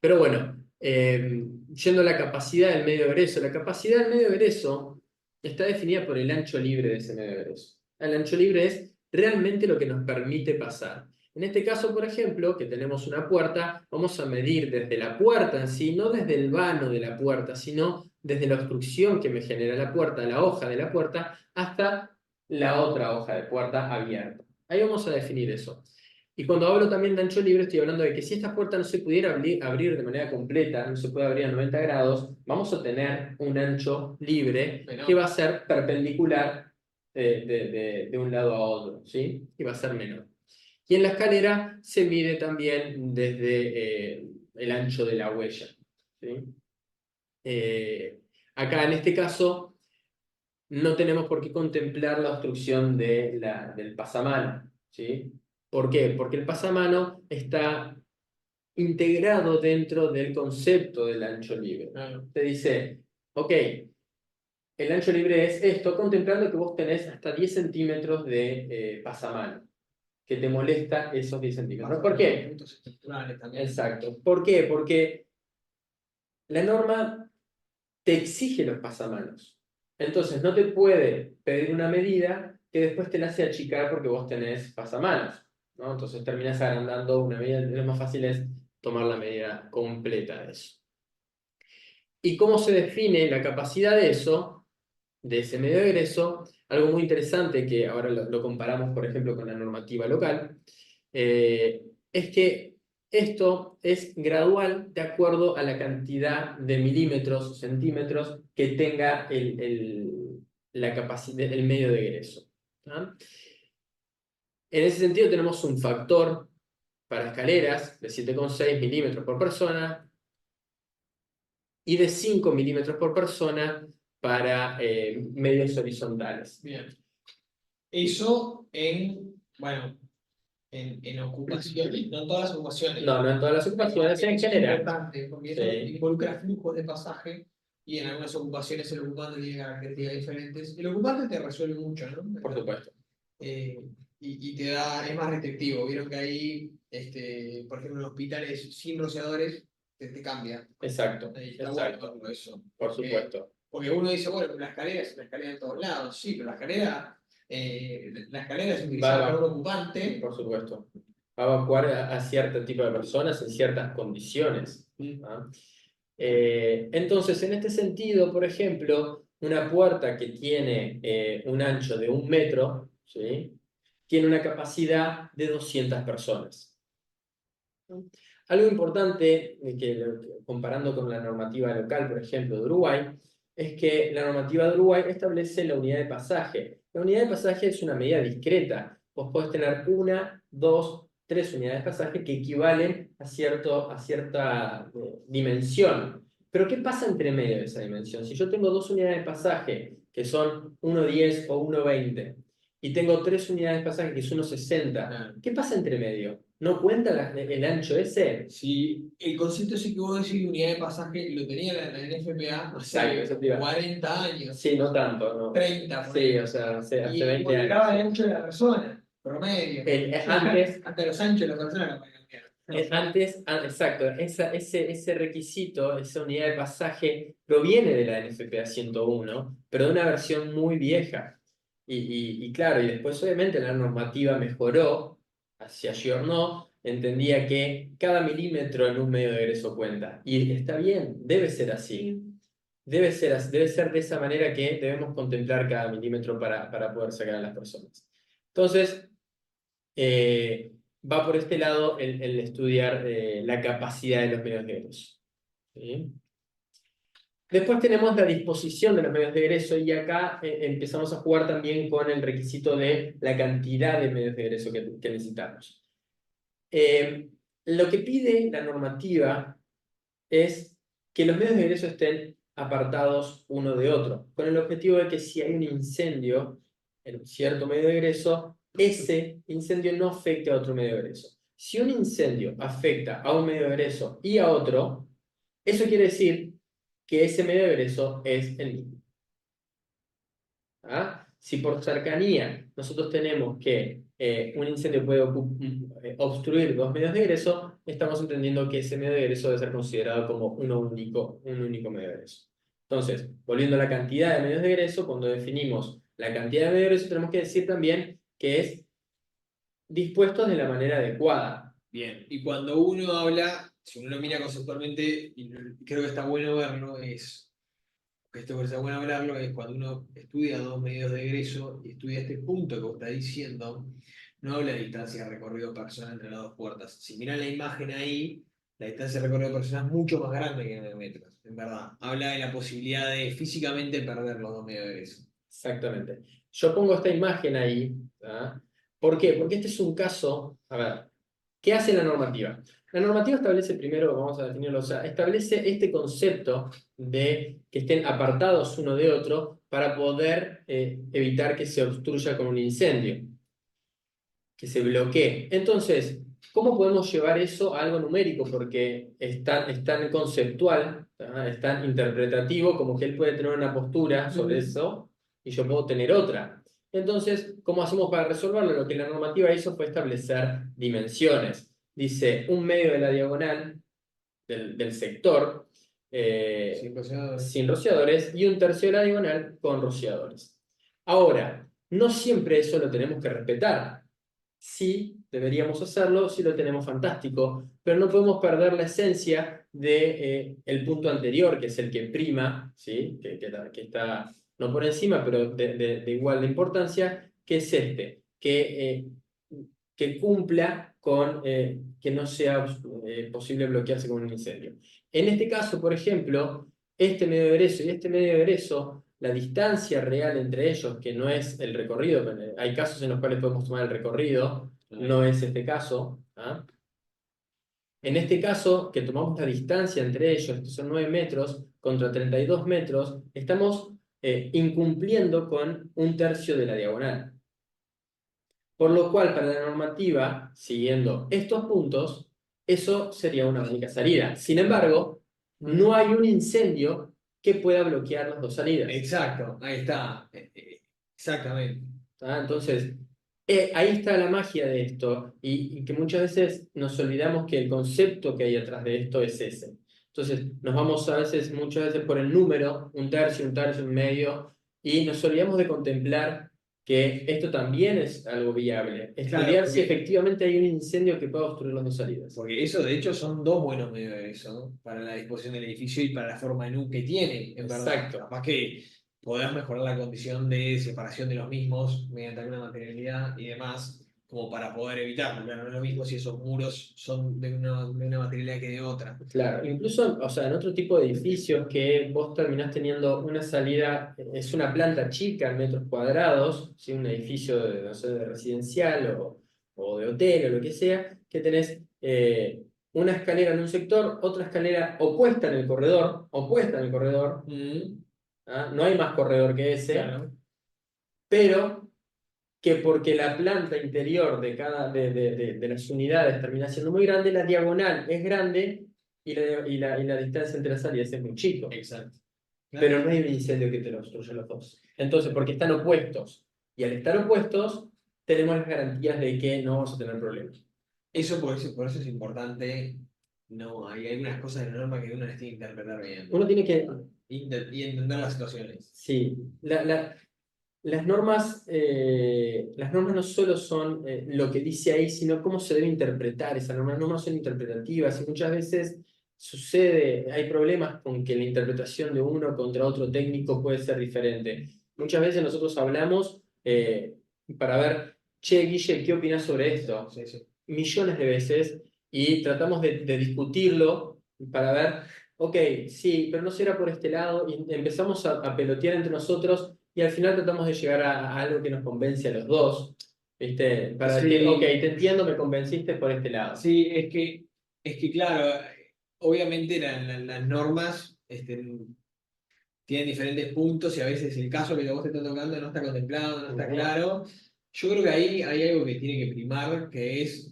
Pero bueno, yendo a la capacidad del medio de egreso, la capacidad del medio de egreso está definida por el ancho libre de ese medio de egreso. El ancho libre es realmente lo que nos permite pasar. En este caso, por ejemplo, que tenemos una puerta, vamos a medir desde la puerta en sí, no desde el vano de la puerta, sino desde la obstrucción que me genera la puerta, la hoja de la puerta, hasta la otra hoja de puerta abierta. Ahí vamos a definir eso. Y cuando hablo también de ancho libre, estoy hablando de que si esta puerta no se pudiera abrir de manera completa, no se puede abrir a 90 grados, vamos a tener un ancho libre Menor. que va a ser perpendicular de un lado a otro, ¿sí? Y va a ser menor. Y en la escalera se mide también desde el ancho de la huella, ¿sí? Acá en este caso no tenemos por qué contemplar la obstrucción del pasamano, ¿sí? ¿Por qué? Porque el pasamano está integrado dentro del concepto del ancho libre. Claro. Te dice, ok, el ancho libre es esto, contemplando que vos tenés hasta 10 centímetros de pasamano, que te molesta esos 10 centímetros. ¿Por qué? Puntos estructurales también. Exacto. ¿Por qué? Porque la norma te exige los pasamanos. Entonces no te puede pedir una medida que después te la hace achicar porque vos tenés pasamanos, ¿no? Entonces terminas agrandando una medida, lo más fácil es tomar la medida completa de eso. ¿Y cómo se define la capacidad de eso, de ese medio de egreso? Algo muy interesante que ahora lo comparamos, por ejemplo, con la normativa local, es que esto es gradual de acuerdo a la cantidad de milímetros o centímetros que tenga la capacidad, el medio de egreso, ¿no? En ese sentido tenemos un factor para escaleras de 7,6 milímetros por persona y de 5 milímetros por persona para medios horizontales. Bien. Eso bueno, en ocupaciones, no en todas las ocupaciones. No, no en todas las ocupaciones, en Es general. importante, porque Sí. eso involucra flujos de pasaje Y en algunas ocupaciones el ocupante tiene características diferentes. El ocupante te resuelve mucho, ¿no? Por supuesto. Eh, y te da, es más restrictivo. Vieron que ahí, por ejemplo, en hospitales sin rociadores, te cambia. Exacto. Ahí está Exacto. bueno eso. Por supuesto. Porque uno dice, bueno, la escalera es una escalera de todos lados. Sí, pero la escalera es utilizada por un ocupante. Por supuesto. Va a evacuar a cierto tipo de personas en ciertas condiciones. ¿Ah? Entonces, en este sentido, por ejemplo, una puerta que tiene un ancho de 1 metro, ¿sí? Tiene una capacidad de 200 personas. Algo importante, comparando con la normativa local, por ejemplo, de Uruguay, es que la normativa de Uruguay establece la unidad de pasaje. La unidad de pasaje es una medida discreta. Vos podés tener 1, 2, 3 unidades de pasaje que equivalen a cierta dimensión. Pero ¿qué pasa entre medio de esa dimensión? Si yo tengo 2 unidades de pasaje que son 1,10 o 1,20 y tengo 3 unidades de pasaje que es 1,60, ¿qué pasa entre medio? ¿No cuenta el ancho ese? Si el concepto ese que vos decís de unidad de pasaje lo tenía la NFPA hace 40 años. Sí, no tanto, ¿no? 30, sí, o sea, hace 20 años. publicaba el ancho de la persona, promedio. Antes, hasta los anchos de la persona lo podían cambiar. Exacto, ese requisito, esa unidad de pasaje, proviene de la NFPA 101, pero de una versión muy vieja. Y claro, y después obviamente la normativa mejoró, se ayornó, entendía que cada milímetro en un medio de egreso cuenta. Y está bien, debe ser así. Debe ser de esa manera que debemos contemplar cada milímetro para poder sacar a las personas. Entonces, va por este lado el estudiar la capacidad de los medios de egreso. ¿Sí? Después tenemos la disposición de los medios de egreso y acá empezamos a jugar también con el requisito de la cantidad de medios de egreso que necesitamos. Lo que pide la normativa es que los medios de egreso estén apartados uno de otro, con el objetivo de que si hay un incendio en un cierto medio de egreso, ese incendio no afecte a otro medio de egreso. Si un incendio afecta a un medio de egreso y a otro, eso quiere decir que ese medio de egreso es el mismo. ¿Ah? Si por cercanía nosotros tenemos que un incendio puede obstruir 2 medios de egreso, estamos entendiendo que ese medio de egreso debe ser considerado como un único medio de egreso. Entonces, volviendo a la cantidad de medios de egreso, cuando definimos la cantidad de medios de egreso, tenemos que decir también que es dispuestos de la manera adecuada. Bien, y cuando uno habla, si uno lo mira conceptualmente, y creo que está bueno verlo, está bueno hablarlo, es cuando uno estudia 2 medios de egreso y estudia este punto que vos estás diciendo, no habla de distancia de recorrido personal entre las 2 puertas. Si miran la imagen ahí, la distancia de recorrido personal es mucho más grande que 9 metros, en verdad. Habla de la posibilidad de físicamente perder los 2 medios de egreso. Exactamente. Yo pongo esta imagen ahí. ¿Ah? ¿Por qué? Porque este es un caso, a ver, ¿qué hace la normativa? La normativa establece primero, vamos a definirlo, o sea, establece este concepto de que estén apartados uno de otro para poder evitar que se obstruya con un incendio, que se bloquee. Entonces, ¿cómo podemos llevar eso a algo numérico? Porque es tan conceptual, ¿tá? Es tan interpretativo, como que él puede tener una postura sobre eso y yo puedo tener otra. Entonces, ¿cómo hacemos para resolverlo? Lo que la normativa hizo fue establecer dimensiones. Dice, 1 medio de la diagonal del sector sin rociadores y 1/3 de la diagonal con rociadores. Ahora, no siempre eso lo tenemos que respetar. Sí, deberíamos hacerlo, si lo tenemos fantástico, pero no podemos perder la esencia de, el punto anterior, que es el que prima, ¿sí? que está no por encima, pero de igual de importancia, que es este, que cumpla con que no sea posible bloquearse con un incendio. En este caso, por ejemplo, este medio de egreso y este medio de egreso, la distancia real entre ellos, que no es el recorrido, hay casos en los cuales podemos tomar el recorrido, no es este caso. ¿Ah? En este caso, que tomamos la distancia entre ellos, que son 9 metros, contra 32 metros, estamos incumpliendo con 1/3 de la diagonal. Por lo cual, para la normativa, siguiendo estos puntos, eso sería una única salida. Sin embargo, no hay un incendio que pueda bloquear las dos salidas. Exacto, ahí está. Exactamente. Entonces, ahí está la magia de esto, y que muchas veces nos olvidamos que el concepto que hay atrás de esto es ese. Entonces, nos vamos muchas veces por el número, un tercio, un medio, y nos olvidamos de contemplar que esto también es algo viable. Estudiar Claro, si porque- efectivamente hay un incendio que pueda obstruir las dos salidas. Porque eso, de hecho, son dos buenos medios de eso, ¿no? Para la disposición del edificio y para la forma de NU que tiene, en verdad. Exacto. Capaz que podrás mejorar la condición de separación de los mismos mediante alguna materialidad y demás, como para poder evitarlo. Claro, no es lo mismo si esos muros son de una materialidad que de otra. Claro, incluso, o sea, en otro tipo de edificios que vos terminás teniendo una salida, es una planta chica en metros cuadrados, ¿sí? Un edificio de, no sé, de residencial o de hotel o lo que sea, que tenés una escalera en un sector, otra escalera opuesta en el corredor, no hay más corredor que ese, Claro. pero que porque la planta interior de las unidades termina siendo muy grande, la diagonal es grande y la distancia entre las salidas es muy chico. Exacto. Pero no hay un incendio que te lo obstruya los dos. Entonces, porque están opuestos. Y al estar opuestos, tenemos las garantías de que no vamos a tener problemas. Eso por eso es importante. No, hay algunas cosas de la norma que uno las tiene que interpretar bien. Uno tiene que... Y entender las situaciones. Sí, las normas no solo son lo que dice ahí, sino cómo se debe interpretar esa norma. Las normas son interpretativas y muchas veces hay problemas con que la interpretación de uno contra otro técnico puede ser diferente. Muchas veces nosotros hablamos para ver, che, Guille, ¿qué opinas sobre esto? Sí, sí. Millones de veces y tratamos de discutirlo para ver, ok, sí, pero no será por este lado, y empezamos a pelotear entre nosotros y al final tratamos de llegar a algo que nos convence a los dos, ¿viste? Para Sí. decir, ok, te entiendo, me convenciste por este lado. Sí, es que claro, obviamente las normas tienen diferentes puntos y a veces el caso que vos te está tocando no está contemplado, no está Ujú. claro. Yo creo que ahí hay algo que tiene que primar, que es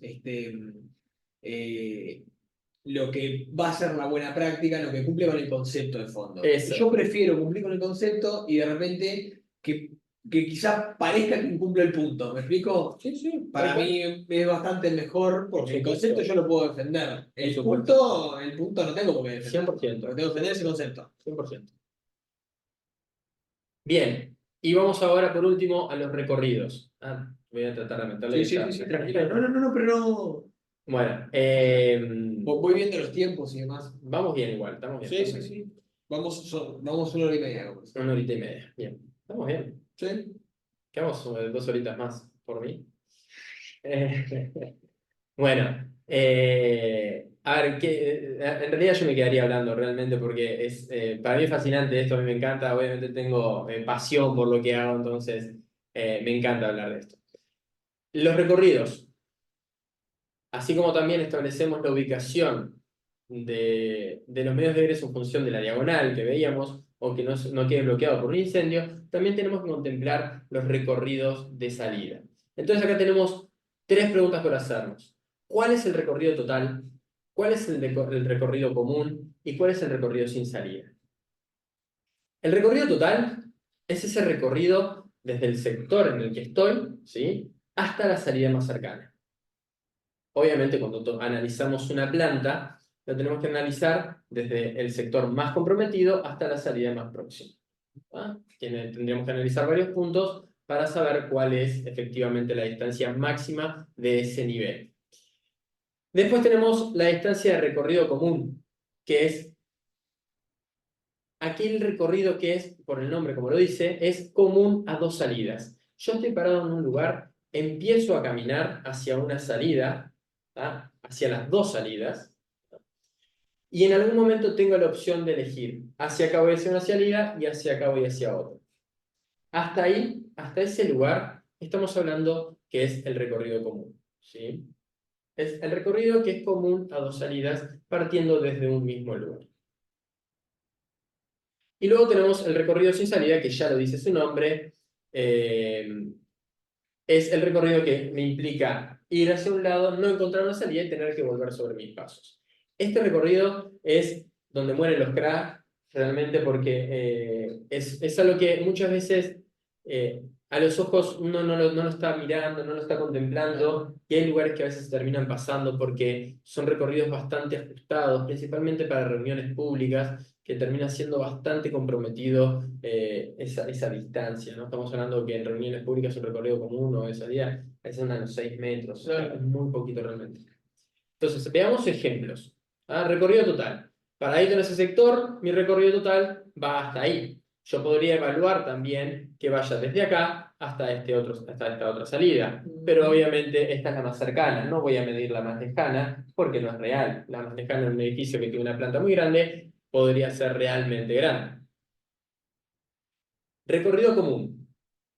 eh, lo que va a ser la buena práctica, lo que cumple con el concepto de fondo. Eso. Yo prefiero cumplir con el concepto y de repente que quizás parezca que incumple el punto. ¿Me explico? Sí, sí. Para mí es bastante mejor porque el Por supuesto. concepto yo lo puedo defender. El Por supuesto. punto no tengo por qué defender. 100%. Lo que tengo que defender es el concepto. 100%. Bien, y vamos ahora por último a los recorridos. Voy a tratar de meterle Sí, tranquilo. No, pero no. Bueno, Voy viendo los tiempos y demás. vamos bien igual, estamos bien. Sí. Vamos 1 hora y media. Una horita y media. Bien, estamos bien. Sí. Quedamos 2 horitas más por mí. Bueno, a ver, en realidad yo me quedaría hablando realmente porque para mí es fascinante esto, a mí me encanta, obviamente tengo pasión por lo que hago, entonces me encanta hablar de esto. Los recorridos, así como también establecemos la ubicación de los medios de egreso en función de la diagonal que veíamos o que no quede bloqueado por un incendio, también tenemos que contemplar los recorridos de salida. Entonces acá tenemos 3 preguntas por hacernos. ¿Cuál es el recorrido total? ¿Cuál es el recorrido común? ¿Y cuál es el recorrido sin salida? El recorrido total es ese recorrido desde el sector en el que estoy, ¿sí?, hasta la salida más cercana. Obviamente, cuando analizamos una planta, lo tenemos que analizar desde el sector más comprometido hasta la salida más próxima. Tendríamos que analizar varios puntos para saber cuál es efectivamente la distancia máxima de ese nivel. Después tenemos la distancia de recorrido común, que es aquel recorrido que es, por el nombre como lo dice, es común a 2 salidas. Yo estoy parado en un lugar, empiezo a caminar hacia una salida, hacia las 2 salidas, y en algún momento tengo la opción de elegir hacia acá voy hacia una salida y hacia acá voy hacia otra. Hasta ahí, hasta ese lugar, estamos hablando que es el recorrido común, ¿sí? Es el recorrido que es común a 2 salidas partiendo desde un mismo lugar. Y luego tenemos el recorrido sin salida, que ya lo dice su nombre, es el recorrido que me implica ir hacia un lado, no encontrar una salida y tener que volver sobre mis pasos. Este recorrido es donde mueren los cracks, realmente porque es algo que muchas veces a los ojos uno no lo está mirando, no lo está contemplando, y hay lugares que a veces se terminan pasando porque son recorridos bastante ajustados, principalmente para reuniones públicas, que termina siendo bastante comprometido esa distancia, ¿no? Estamos hablando que en reuniones públicas un recorrido común o de salida es andan los 6 metros, Claro. es muy poquito realmente. Entonces, veamos ejemplos. Recorrido total. Para ir en ese sector, mi recorrido total va hasta ahí. Yo podría evaluar también que vaya desde acá hasta esta otra salida. Pero obviamente esta es la más cercana. No voy a medir la más lejana porque no es real. La más lejana en un edificio que tiene una planta muy grande podría ser realmente grande. Recorrido común.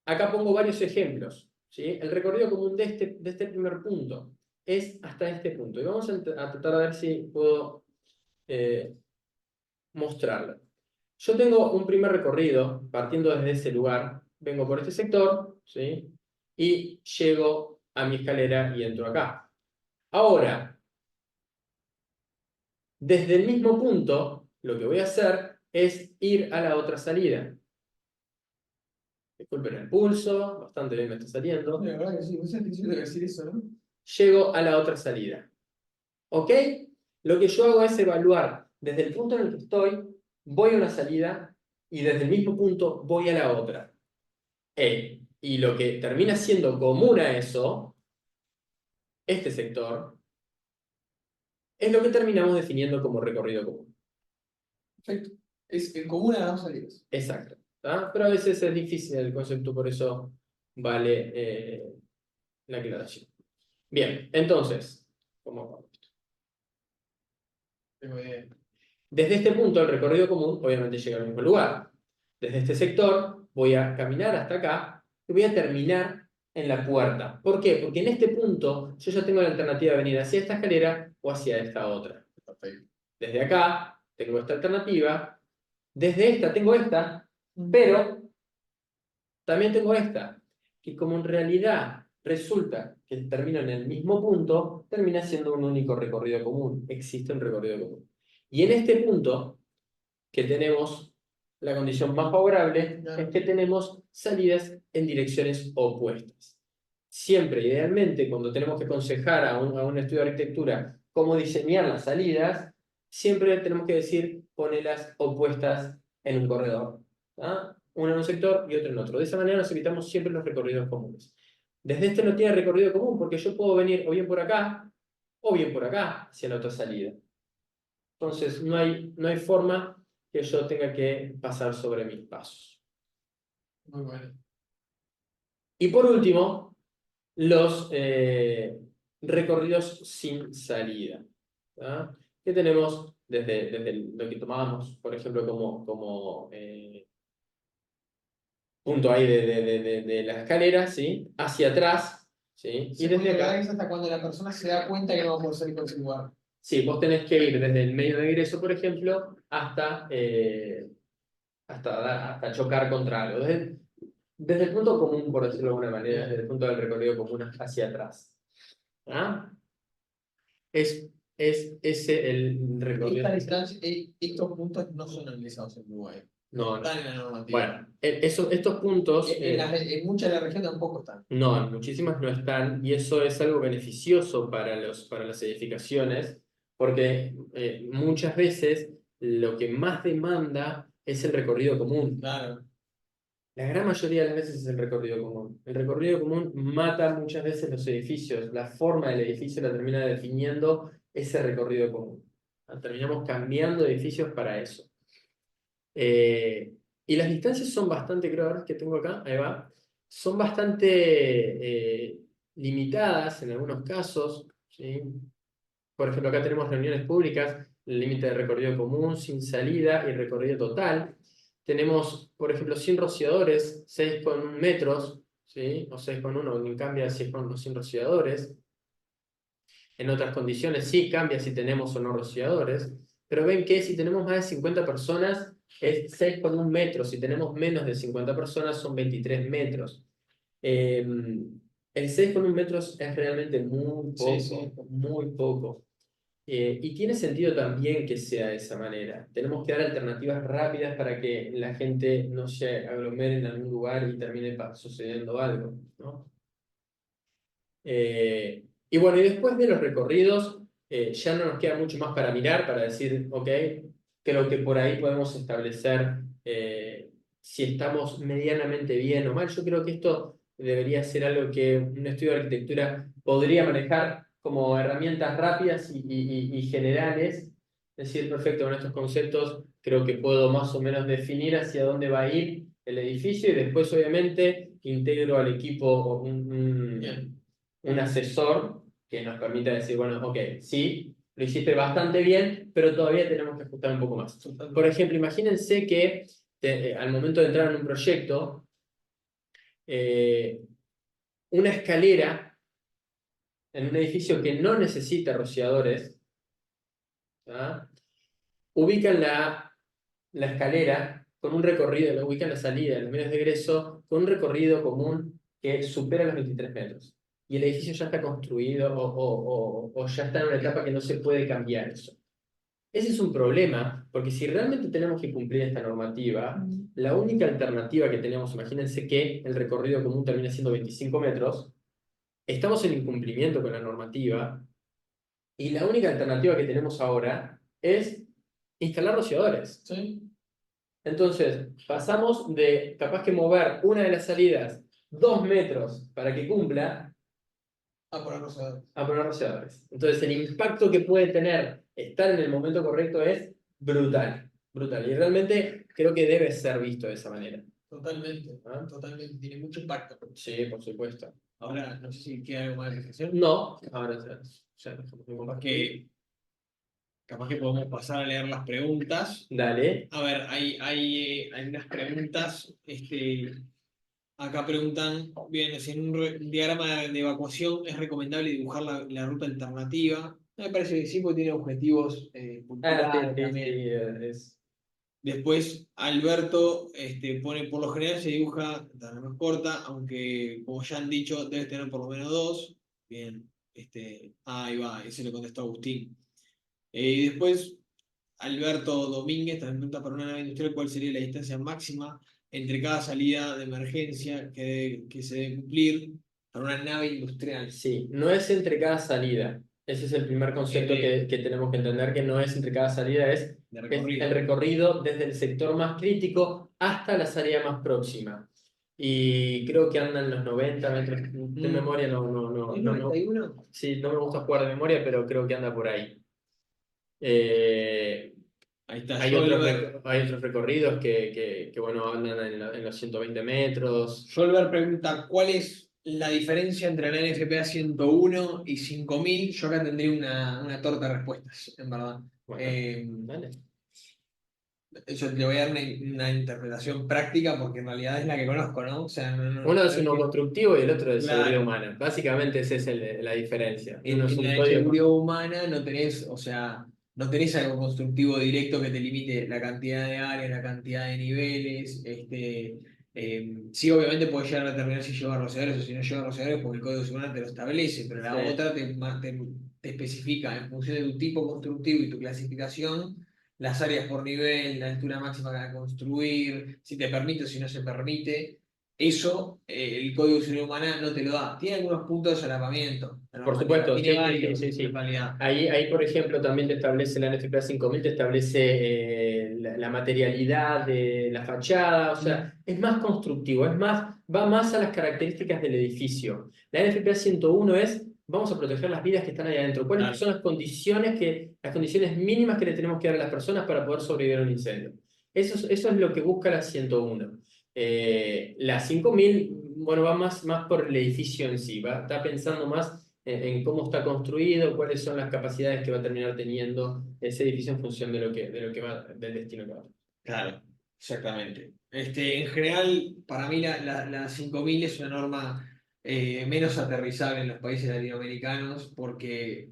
Acá pongo varios ejemplos, ¿sí? El recorrido común de este primer punto es hasta este punto. Y vamos a tratar de ver si puedo mostrarlo. Yo tengo un primer recorrido partiendo desde ese lugar. Vengo por este sector, ¿sí? Y llego a mi escalera y entro acá. Ahora, desde el mismo punto, lo que voy a hacer es ir a la otra salida. Disculpen el pulso, bastante bien me está saliendo. La verdad que sí, no sé si debe decir eso, ¿no? Llego a la otra salida. ¿Ok? Lo que yo hago es evaluar desde el punto en el que estoy, voy a una salida y desde el mismo punto voy a la otra. Y lo que termina siendo común a eso, este sector, es lo que terminamos definiendo como recorrido común. Perfecto. Es en común a las dos salidas. Exacto. ¿Tá? Pero a veces es difícil el concepto, por eso vale la aclaración. Bien, entonces, ¿cómo vamos? Tengo idea. Desde este punto, el recorrido común obviamente llega al mismo lugar. Desde este sector voy a caminar hasta acá y voy a terminar en la puerta. ¿Por qué? Porque en este punto yo ya tengo la alternativa de venir hacia esta escalera o hacia esta otra. Perfecto. Desde acá tengo esta alternativa, desde esta tengo esta, pero también tengo esta, que como en realidad resulta que termino en el mismo punto, termina siendo un único recorrido común. Existe un recorrido común. Y en este punto, que tenemos la condición más favorable, es que tenemos salidas en direcciones opuestas. Siempre, idealmente, cuando tenemos que aconsejar a un estudio de arquitectura cómo diseñar las salidas, siempre tenemos que decir ponerlas opuestas en un corredor. ¿Ah? Una en un sector y otra en otro. De esa manera nos evitamos siempre los recorridos comunes. Desde este no tiene recorrido común porque yo puedo venir o bien por acá o bien por acá hacia la otra salida. Entonces no hay forma que yo tenga que pasar sobre mis pasos. Muy bueno. Y por último, los recorridos sin salida. ¿Tá? Que tenemos desde lo que tomábamos, por ejemplo, como punto ahí de la escalera, ¿sí? Hacia atrás, ¿sí? Y desde acá. Es hasta cuando la persona se da cuenta que no va a poder salir por ese lugar. Sí, vos tenés que ir desde el medio de ingreso, por ejemplo, hasta chocar contra algo. Desde el punto común, por decirlo de alguna manera, desde el punto del recorrido común hacia atrás. ¿Ah? Es ese el recorrido. Esta distancia, estos puntos no son analizados en Uruguay. No, Están en la normativa. bueno, estos puntos. En muchas de la región tampoco están. No, en muchísimas no están, y eso es algo beneficioso para las edificaciones, porque muchas veces lo que más demanda es el recorrido común. Claro. La gran mayoría de las veces es el recorrido común. El recorrido común mata muchas veces los edificios. La forma del edificio la termina definiendo ese recorrido común. Terminamos cambiando edificios para eso. Y las distancias son bastante, creo ahora que tengo acá, ahí va, son bastante limitadas en algunos casos, ¿sí? Por ejemplo, acá tenemos reuniones públicas, el límite de recorrido común, sin salida y recorrido total. Tenemos, por ejemplo, 100 rociadores, 6,1 metros, ¿sí? O 6,1, en cambio, si es con 100 rociadores. En otras condiciones sí cambia si tenemos o no rociadores, pero ven que si tenemos más de 50 personas es 6,1 metros, si tenemos menos de 50 personas son 23 metros. El 6,1 metros es realmente muy poco, Sí. muy poco. Y tiene sentido también que sea de esa manera. Tenemos que dar alternativas rápidas para que la gente no se aglomere en algún lugar y termine sucediendo algo, ¿no? Y bueno, y después de los recorridos, ya no nos queda mucho más para mirar, para decir, ok, creo que por ahí podemos establecer si estamos medianamente bien o mal. Yo creo que esto debería ser algo que un estudio de arquitectura podría manejar como herramientas rápidas y generales. Es decir, perfecto, con estos conceptos creo que puedo más o menos definir hacia dónde va a ir el edificio y después obviamente integro al equipo Bien. un asesor que nos permita decir, bueno, ok, sí, lo hiciste bastante bien, pero todavía tenemos que ajustar un poco más. Por ejemplo, imagínense que al momento de entrar en un proyecto, eh, una escalera en un edificio que no necesita rociadores, ¿ah? Ubican la escalera con un recorrido, la ubican la salida, los medios de egreso, con un recorrido común que supera los 23 metros. Y el edificio ya está construido o ya está en una etapa que no se puede cambiar eso. Ese es un problema, porque si realmente tenemos que cumplir esta normativa, la única alternativa que tenemos, imagínense que el recorrido común termina siendo 25 metros, estamos en incumplimiento con la normativa, y la única alternativa que tenemos ahora es instalar rociadores. ¿Sí? Entonces, pasamos de capaz que mover una de las salidas 2 metros para que cumpla Por la cosa. a poner rociadores. Entonces, el impacto que puede tener estar en el momento correcto es brutal, brutal. Y realmente creo que debe ser visto de esa manera. Totalmente, ¿Ah? totalmente. Tiene mucho impacto. Sí, por supuesto. Ahora, no sé si queda algo más de reflexión. No, ahora ya dejamos de compartir. Capaz que podemos pasar a leer las preguntas. Dale. A ver, hay unas preguntas. Acá preguntan, bien, si en un diagrama de evacuación es recomendable dibujar la ruta alternativa. Me parece que sí, porque tiene objetivos culturales Sí, también. es... Después, Alberto pone, por lo general se dibuja la más corta, aunque como ya han dicho, debes tener por lo menos dos. Bien, ahí va, ese lo contestó Agustín. Y después, Alberto Domínguez también pregunta para una nave industrial cuál sería la distancia máxima entre cada salida de emergencia que se debe cumplir para una nave industrial. Sí, no es entre cada salida. Ese es el primer concepto que tenemos que entender, que no es entre cada salida, es De el recorrido. recorrido desde el sector más crítico hasta la salida más próxima. Y creo que andan los 90 metros de memoria, ¿Es 91? Sí, no me gusta jugar de memoria, pero creo que anda por ahí. Eh, Ahí está, hay Jolver. hay otros recorridos que bueno, andan en los 120 metros. Jolver pregunta, ¿cuál es la diferencia entre la NFPA 101 y 5000? Yo acá tendría una torta de respuestas, en verdad. Bueno, dale. Yo le voy a dar una interpretación práctica porque en realidad es la que conozco, ¿no? O sea, Uno es uno constructivo y el otro de seguridad Claro. humana. Básicamente esa es la diferencia. En, Uno es en un la de código. seguridad humana no tenés, o sea, no tenés algo constructivo directo que te limite la cantidad de áreas, la cantidad de niveles. Sí, obviamente puedes llegar a determinar si lleva rociadores o si no lleva rociadores porque el código de seguridad te lo establece, pero la Sí. otra te especifica en función de tu tipo constructivo y tu clasificación las áreas por nivel, la altura máxima para construir, si te permite o si no se permite. Eso, el código de seguridad humana no te lo da. Tiene algunos puntos de solapamiento. La Por normativa supuesto, tiene sí, varios, sí, sí, en sí. realidad. Ahí, por ejemplo, también te establece la NFPA 5000, te establece la materialidad de la fachada, o sea, es más constructivo, va más a las características del edificio. La NFPA 101 es, vamos a proteger las vidas que están ahí adentro. ¿Cuáles Claro. son las condiciones mínimas que le tenemos que dar a las personas para poder sobrevivir a un incendio? Eso es lo que busca la 101. La 5000, bueno, va más por el edificio en sí, está pensando más en cómo está construido, cuáles son las capacidades que va a terminar teniendo ese edificio en función de lo que va, del destino que va a tener. Claro, exactamente. En general, para mí la 5000 es una norma menos aterrizable en los países latinoamericanos porque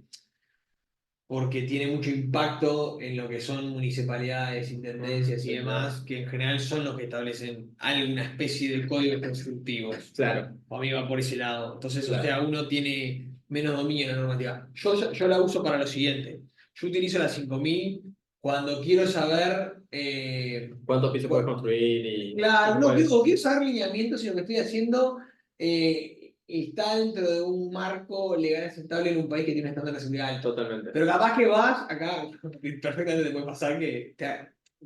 tiene mucho impacto en lo que son municipalidades, intendencias y demás, que en general son los que establecen alguna especie de códigos constructivos. Claro. A mí va por ese lado. Entonces, Claro. o sea, uno tiene menos dominio en la normativa. Yo la uso para lo siguiente. Yo utilizo la 5000 cuando quiero saber... ¿Cuántos pisos puedes construir? Claro, no, cuál es? quiero saber lineamientos si lo que estoy haciendo está dentro de un marco legal aceptable en un país que tiene estándares legales. Totalmente. Pero capaz que vas, acá perfectamente te puede pasar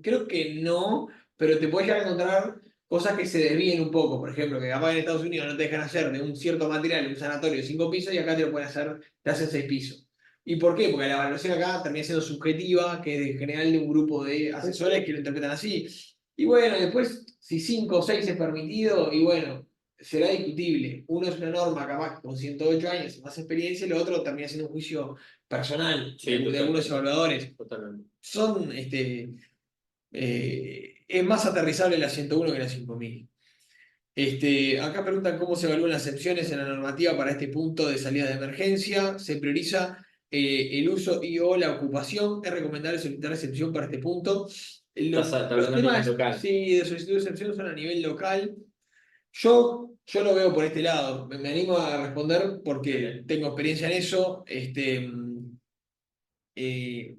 creo que no, pero te puedes llegar a encontrar cosas que se desvíen un poco. Por ejemplo, que capaz en Estados Unidos no te dejan hacer de un cierto material un sanatorio de 5 pisos y acá te lo pueden hacer, te hacen 6 pisos. ¿Y por qué? Porque la valoración acá termina siendo subjetiva, que es en general de un grupo de asesores que lo interpretan así. Y bueno, después, si 5 o 6 es permitido, y bueno, será discutible. Uno es una norma capaz con 108 años, más experiencia, y lo otro termina siendo un juicio personal Sí, de algunos evaluadores. totalmente. Son, es más aterrizable la 101 que la 5000. Acá preguntan cómo se evalúan las excepciones en la normativa para este punto de salida de emergencia. Se prioriza el uso y o la ocupación. Es recomendable solicitar excepción para este punto. Está Los hablando a nivel temas local. sí, de solicitud de excepción son a nivel local. Yo lo veo por este lado. Me animo a responder porque tengo experiencia en eso. Eh,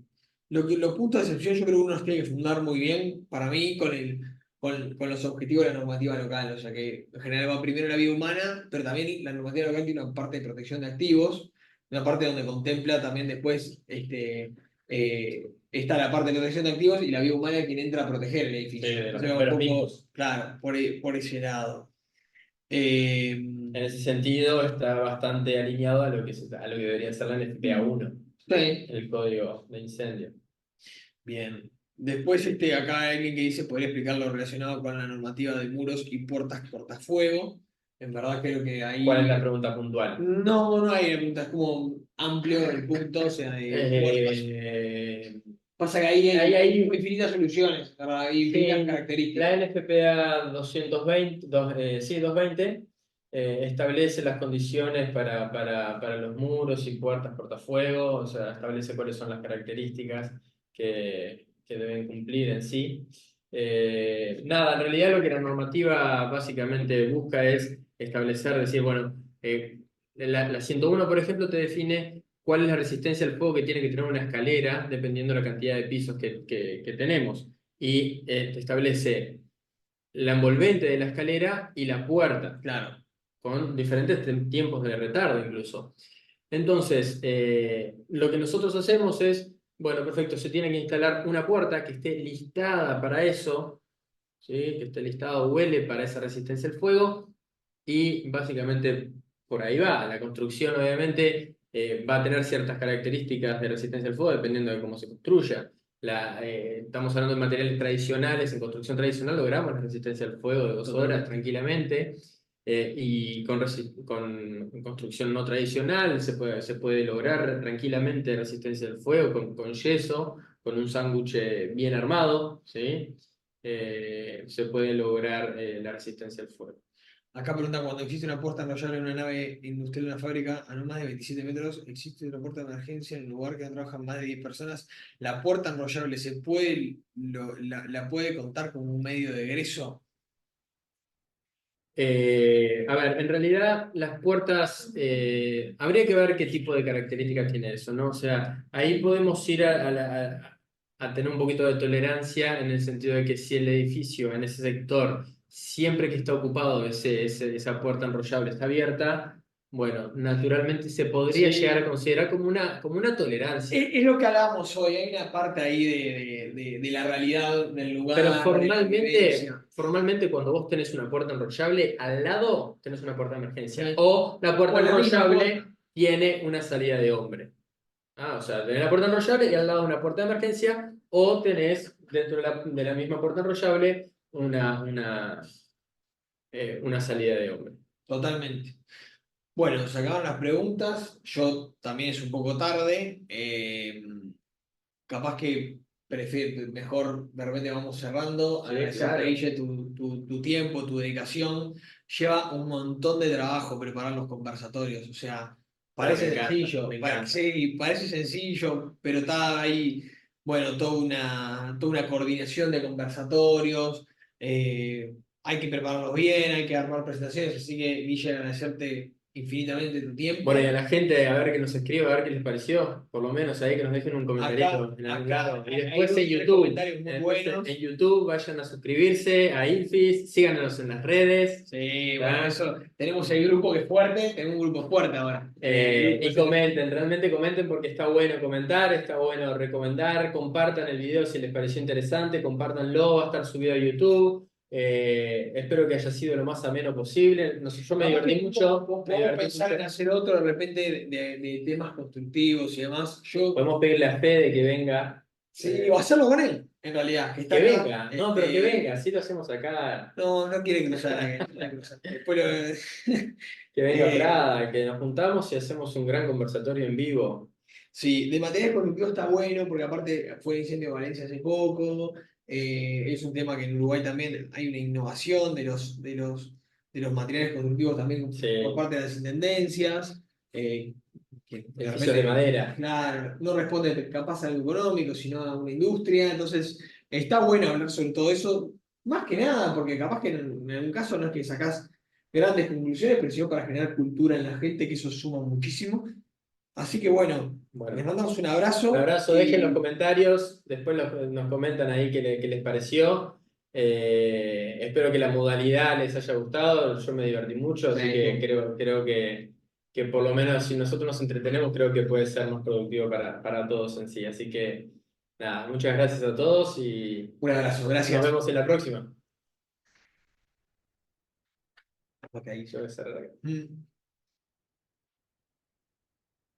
los puntos de excepción yo creo que uno los tiene que fundar muy bien, para mí, con los objetivos de la normativa local. O sea que en general va primero la vida humana, pero también la normativa local tiene una parte de protección de activos, una parte donde contempla también después está la parte de protección de activos y la vida humana quien entra a proteger el edificio. Sí, de los Entonces va un primeros poco, mismos. claro, por ese lado. Eh, En ese sentido, está bastante alineado a lo a lo que debería ser la NFPA 1, sí. el código de incendio. Bien. Después acá hay alguien que dice, podría explicar lo relacionado con la normativa de muros y puertas cortafuego. En verdad creo que ¿Cuál es ahí... la pregunta puntual? No hay preguntas, es como amplio el punto, o sea, Eh, pasa que ahí ahí hay hay infinitas soluciones, ¿verdad? Hay infinitas la características. NFPA 220, sí, 220 establece las condiciones para los muros y puertas cortafuego, o sea, establece cuáles son las características que deben cumplir en sí. Nada, en realidad lo que la normativa básicamente busca es establecer, decir, bueno, la 101, por ejemplo, te define cuál es la resistencia al fuego que tiene que tener una escalera, dependiendo de la cantidad de pisos que tenemos. Y te establece la envolvente de la escalera y la puerta, Claro. con diferentes tiempos de retardo incluso. Entonces, lo que nosotros hacemos es, bueno, perfecto, se tiene que instalar una puerta que esté listada para eso, ¿sí? Que esté listada o huele para esa resistencia al fuego, y básicamente por ahí va. La construcción obviamente va a tener ciertas características de resistencia al fuego dependiendo de cómo se construya. Estamos hablando de materiales tradicionales, en construcción tradicional logramos la resistencia al fuego de 2 horas tranquilamente, y con construcción no tradicional se puede lograr tranquilamente resistencia al fuego con yeso, con un sándwich bien armado, ¿sí? Se puede lograr la resistencia al fuego. Acá preguntan, cuando existe una puerta enrollable en una nave industrial de una fábrica a no más de 27 metros, ¿existe una puerta de emergencia en el lugar que trabajan más de 10 personas? ¿La puerta enrollable la puede contar como un medio de egreso? A ver, en realidad las puertas, habría que ver qué tipo de características tiene eso, ¿no? O sea, ahí podemos ir a tener un poquito de tolerancia en el sentido de que si el edificio en ese sector, siempre que está ocupado esa puerta enrollable está abierta, bueno, naturalmente se podría Sí. llegar a considerar como una tolerancia. Es lo que hablábamos hoy, hay una parte ahí de la realidad del Pero lugar, de la vivencia. formalmente cuando vos tenés una puerta enrollable, al lado tenés una puerta de emergencia. Sí. O la puerta O la misma enrollable puerta. tiene una salida de hombre. O sea, tenés la puerta enrollable y al lado una puerta de emergencia, o tenés dentro de la misma puerta enrollable una salida de hombre. Totalmente. Bueno, se acabaron las preguntas. Yo también es un poco tarde. Capaz que mejor de repente vamos cerrando. Sí, Agradecerte, claro. Guille, tu tiempo, tu dedicación. Lleva un montón de trabajo preparar los conversatorios. O sea, Pero parece sencillo. me encanta. Sí, parece sencillo, pero está ahí, bueno, toda una coordinación de conversatorios. Hay que prepararlos bien, hay que armar presentaciones. Así que, Guille, agradecerte infinitamente tu tiempo. Bueno, y a la gente, a ver que nos escriba, a ver qué les pareció. Por lo menos ahí que nos dejen un comentario en algún lado. Y hay después dos o en tres YouTube. comentarios muy Después buenos. en YouTube vayan a suscribirse a Ilfis, síganos en las redes. Sí, ¿Ah? bueno, eso. Tenemos el grupo que es fuerte, tenemos un grupo fuerte ahora. Y comenten, realmente comenten porque está bueno comentar, está bueno recomendar, compartan el video si les pareció interesante, compártanlo, va a estar subido a YouTube. Espero que haya sido lo más ameno posible. No sé, yo me divertí mucho. Me Podemos divertí pensar mucho. en hacer otro de repente de temas constructivos y demás. Yo, Podemos pedirle a Fede que venga. sí, o hacerlo con él, en realidad, que está Que acá. venga, no, pero que venga, así lo hacemos acá. No, no quiere cruzar, no quiere cruzar. Después Que venga Eh, Prada, que nos juntamos y hacemos un gran conversatorio en vivo. Sí, de materiales constructivos está bueno, porque aparte fue el incendio de Valencia hace poco. Es un tema que en Uruguay también hay una innovación de los materiales constructivos también por Sí, parte de las intendencias. Que de edificios de repente, madera. claro, no responde capaz a algo económico, sino a una industria. Entonces, está bueno hablar sobre todo eso, más que nada, porque capaz que en algún caso no es que sacás grandes conclusiones, pero sino para generar cultura en la gente, que eso suma muchísimo. Así que bueno, les Bueno, mandamos un un abrazo abrazo, dejen los y comentarios, después nos comentan ahí qué les pareció. Espero que la modalidad les haya gustado, yo me divertí mucho, así que creo que por lo menos si nosotros nos entretenemos, creo que puede ser más productivo para todos en sí. Así que nada, muchas gracias a todos y un abrazo, nos gracias. vemos en la próxima. Ok. Yo voy a cerrar acá. Mm.